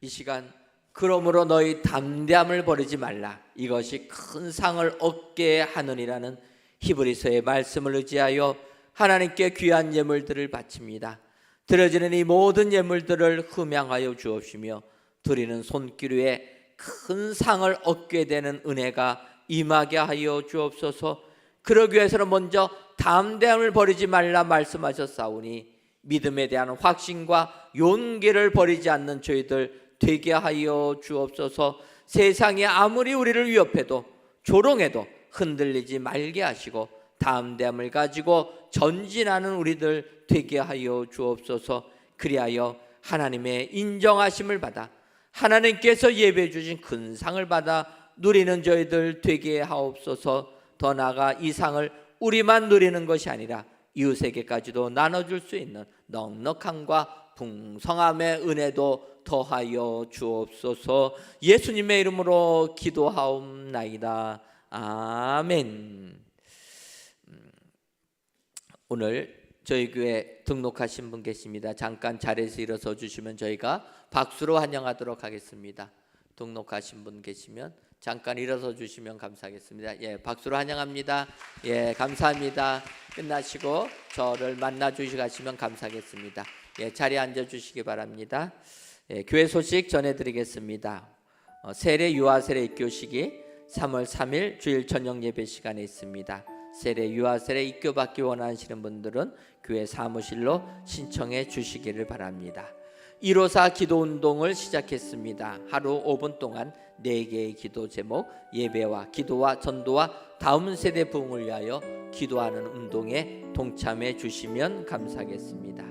이 시간 그러므로 너희 담대함을 버리지 말라. 이것이 큰 상을 얻게 하느니라는 히브리서의 말씀을 의지하여 하나님께 귀한 예물들을 바칩니다. 드려지는 이 모든 예물들을 흠양하여 주옵시며 드리는 손길 위에 큰 상을 얻게 되는 은혜가 임하게 하여 주옵소서. 그러기 위해서는 먼저 담대함을 버리지 말라 말씀하셨사오니 믿음에 대한 확신과 용기를 버리지 않는 저희들 되게 하여 주옵소서. 세상이 아무리 우리를 위협해도 조롱해도 흔들리지 말게 하시고 담대함을 가지고 전진하는 우리들 되게 하여 주옵소서. 그리하여 하나님의 인정하심을 받아 하나님께서 예배해 주신 큰 상을 받아 누리는 저희들 되게 하옵소서. 더 나아가 이 상을 우리만 누리는 것이 아니라 이웃에게까지도 나눠줄 수 있는 넉넉함과 풍성함의 은혜도 더하여 주옵소서. 예수님의 이름으로 기도하옵나이다. 아멘. 오늘 저희 교회 등록하신 분 계십니다. 잠깐 자리에서 일어서 주시면 저희가 박수로 환영하도록 하겠습니다. 등록하신 분 계시면 잠깐 일어서 주시면 감사하겠습니다. 예, 박수로 환영합니다. 예, 감사합니다. 끝나시고 저를 만나 주시고 가시면 감사하겠습니다. 예, 자리에 앉아 주시기 바랍니다. 예, 교회 소식 전해드리겠습니다. 세례 유아 세례 입교식이 3월 3일 주일 저녁 예배 시간에 있습니다. 세례 유아 세례 입교받기 원하시는 분들은 교회 사무실로 신청해 주시기를 바랍니다. 154 기도운동을 시작했습니다. 하루 5분 동안 4개의 기도 제목, 예배와 기도와 전도와 다음 세대 부흥을 위하여 기도하는 운동에 동참해 주시면 감사하겠습니다.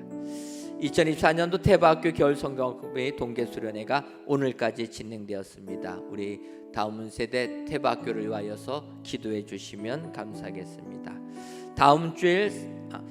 2024년도 태바학교 겨울성경학부의 동계수련회가 오늘까지 진행되었습니다. 우리 다음 세대 태바학교를 위하여서 기도해 주시면 감사하겠습니다. 다음 주일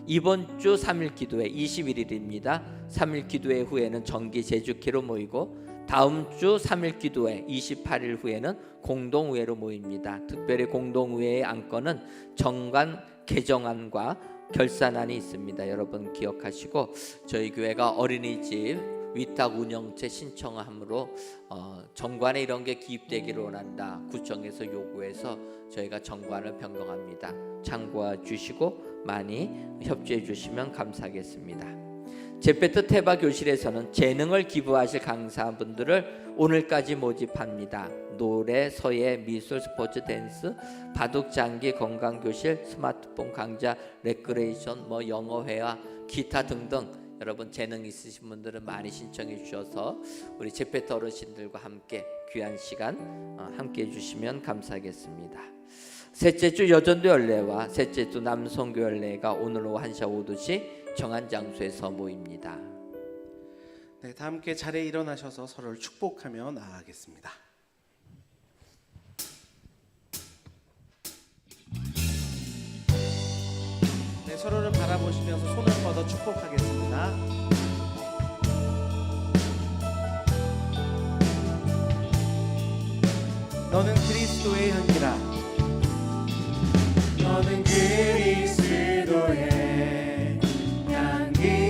이번 주 3일 기도회 21일입니다. 3일 기도회 후에는 정기 제주키로 모이고 다음 주 3일 기도회 28일 후에는 공동의회로 모입니다. 특별히 공동의회의 안건은 정관 개정안과 결산안이 있습니다. 여러분 기억하시고 저희 교회가 어린이집 위탁 운영체 신청함으로 정관에 이런 게 기입되기를 원한다. 구청에서 요구해서 저희가 정관을 변경합니다. 참고해 주시고 많이 협조해 주시면 감사하겠습니다. 제페트 태바 교실에서는 재능을 기부하실 강사분들을 오늘까지 모집합니다. 노래, 서예, 미술, 스포츠, 댄스, 바둑, 장기, 건강 교실, 스마트폰 강좌, 레크레이션, 영어회화, 기타 등등 여러분 재능 있으신 분들은 많이 신청해 주셔서 우리 제페트 어르신들과 함께 귀한 시간 함께 해주시면 감사하겠습니다. 셋째 주 여전도 연례와 셋째 주 남성교 연례가 오늘 오후 1시 5두시 정한 장소에서 모입니다. 네, 다 함께 자리에 일어나셔서 서로를 축복하며 나아가겠습니다. 네, 서로를 바라보시면서 손을 뻗어 축복하겠습니다. 너는 그리스도의 향기라. 너는 그리스도의 향기라.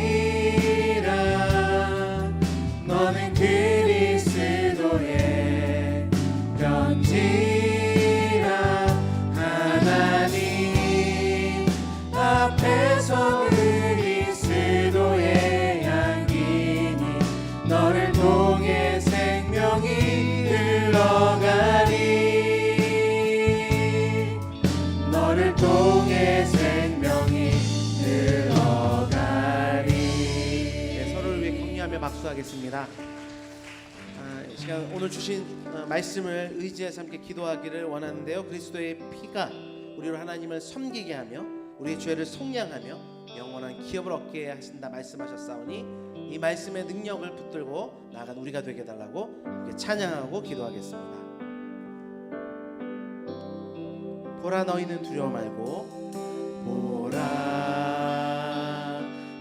너는 그리스도의 편지라. 하나님 앞에서 그리스도의 향기 박수하겠습니다. 이 시간 오늘 주신 말씀을 의지해서 함께 기도하기를 원하는데요. 그리스도의 피가 우리로 하나님을 섬기게 하며 우리의 죄를 속량하며 영원한 기업을 얻게 하신다 말씀하셨사오니 이 말씀의 능력을 붙들고 나아간 우리가 되게 해달라고 이렇게 찬양하고 기도하겠습니다. 보라 너희는 두려워 말고, 보라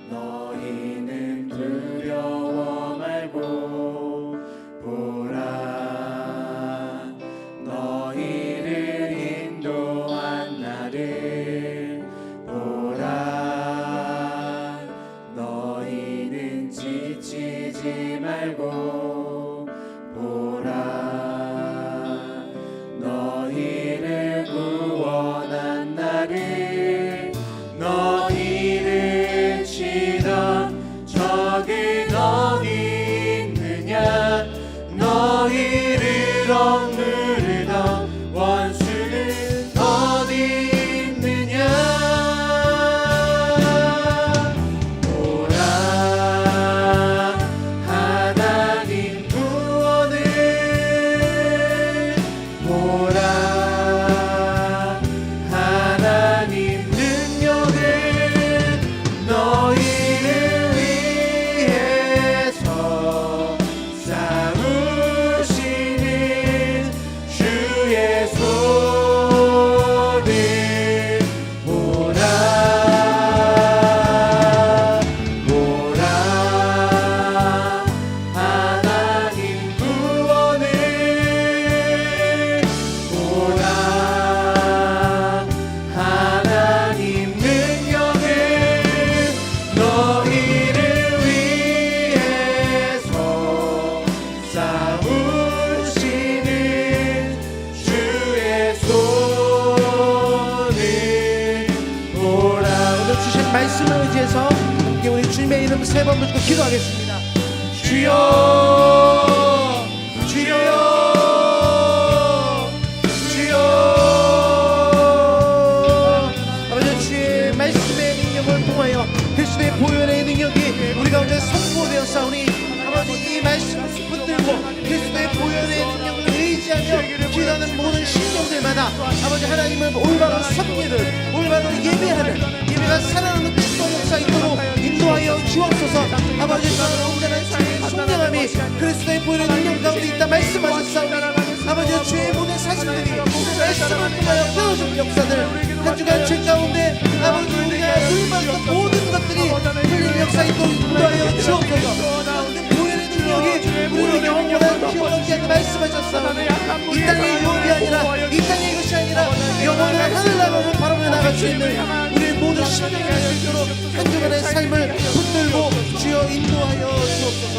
너희는 두려워 말고, 보라 너희를 인도한 나를, 보라 너희는 지치지 말고, 보라 너희를 구원한 나를, 너희를 치던 적은 어디 있느냐, 너희를 억누르던 원수는 어디 있느냐. 보라 하나님 구원을, 보라 하나님 능력을, 너희를 위해서 싸우시는 주의 손을 보라, 보라 하나님 구원을, 보라 하나님 능력을, 너희를 위해서 싸우시는 주의 손을 보라. 오늘 주신 말씀을 의지해서 함께 우리 주님의 이름 세 번 부르고 기도하겠습니다. 주여 주여 주여. 아버지, 주의 말씀의 능력을 통하여 그리스도의 보혈의 능력이 우리 가운데 선포되었사오니 아버지, 이 말씀을 붙들고 그리스도의 보혈의 능력을 의지하며 기도하는 모든 신령들마다 아버지 하나님을 올바로 섬기는, 올바로 예배하는, 예배가 살아나는 축복 역사 있도록 인도하여 주옵소서. 아버지, 온전한 주의 성령함이 그리스도의 보혈의 능력 가운데 있다 말씀하셨사오니 아버지, 주의 모든 사실들이 말씀을 통하여 펴어준 역사들 한 주간 죄 가운데 아버지 우리가 누리던 모든 것들이 흘린 역사 있도록 인도하여 주옵소서. 보혈의 능력이 우리 영원한 기업을 얻게 하는 말씀하셨사오니 이 땅의 유업이 아니라, 이 땅의 것이 아니라 영원한 하늘나라를 바라보며 나갈 수 있는 우리의 모든 신령이 될 수 있도록 한 주간의 삶을 붙들고 주여 인도하여 주옵소서.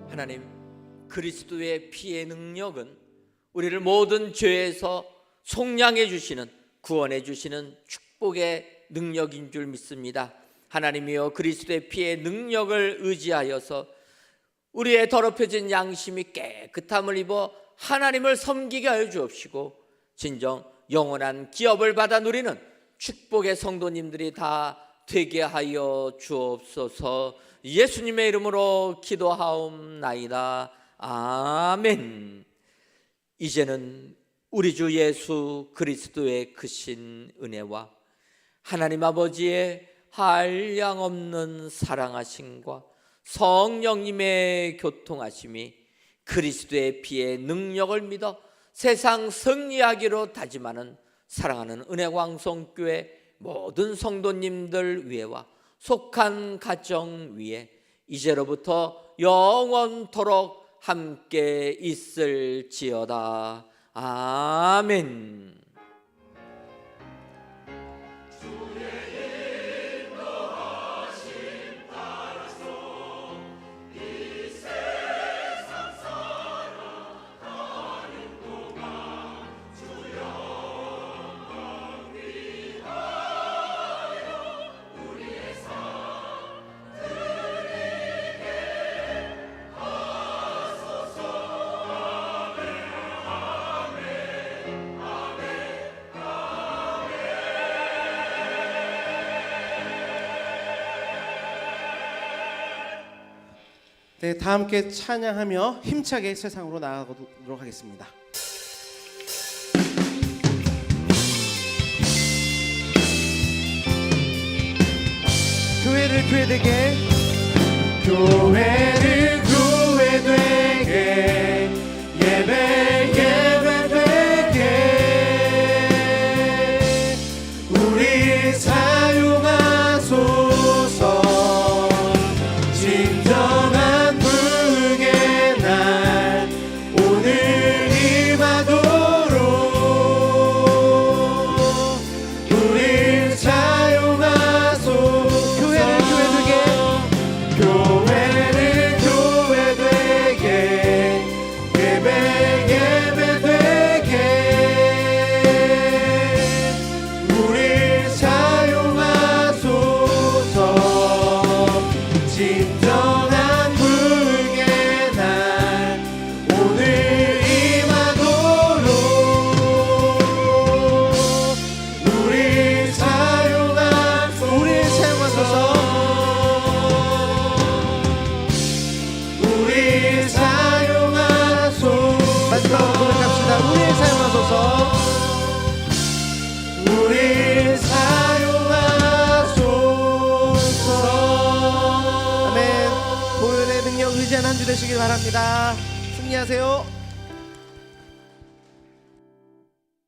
하나님, 그리스도의 피의 능력은 우리를 모든 죄에서 속량해 주시는, 구원해 주시는 축복의 능력인 줄 믿습니다. 하나님이여, 그리스도의 피의 능력을 의지하여서 우리의 더럽혀진 양심이 깨끗함을 입어 하나님을 섬기게 하여 주옵시고 진정 영원한 기업을 받아 누리는 축복의 성도님들이 다 되게 하여 주옵소서. 예수님의 이름으로 기도하옵나이다. 아멘. 이제는 우리 주 예수 그리스도의 크신 은혜와 하나님 아버지의 한량없는 사랑하심과 성령님의 교통하심이 그리스도의 피의 능력을 믿어 세상 승리하기로 다짐하는 사랑하는 은혜광성교회 모든 성도님들 위에와 속한 가정 위에 이제로부터 영원토록 함께 있을지어다. 아멘. 네, 다 함께 찬양하며 힘차게 세상으로 나아가도록 하겠습니다. 교회를 교회되게, 교회를 교회되게, 예배 예배되게 우리 사용하소서. 진정한 부흥의 날 오늘 임하도록 우리 사용하소서. 교회를 교회되게, 교회를 교회되게, 예배 예배되게 우리 사용하소서. 진정한 부흥의 날 오늘 임하도록 우리 사용하소서. 우리 사용하소서. 우리 사용하소서. 마지막으로 고백합시다. 우리 사용하소서. 우리 사용하소서. 아멘. 보혈의 능력 의지한 한 주 되시길 바랍니다. 승리하세요.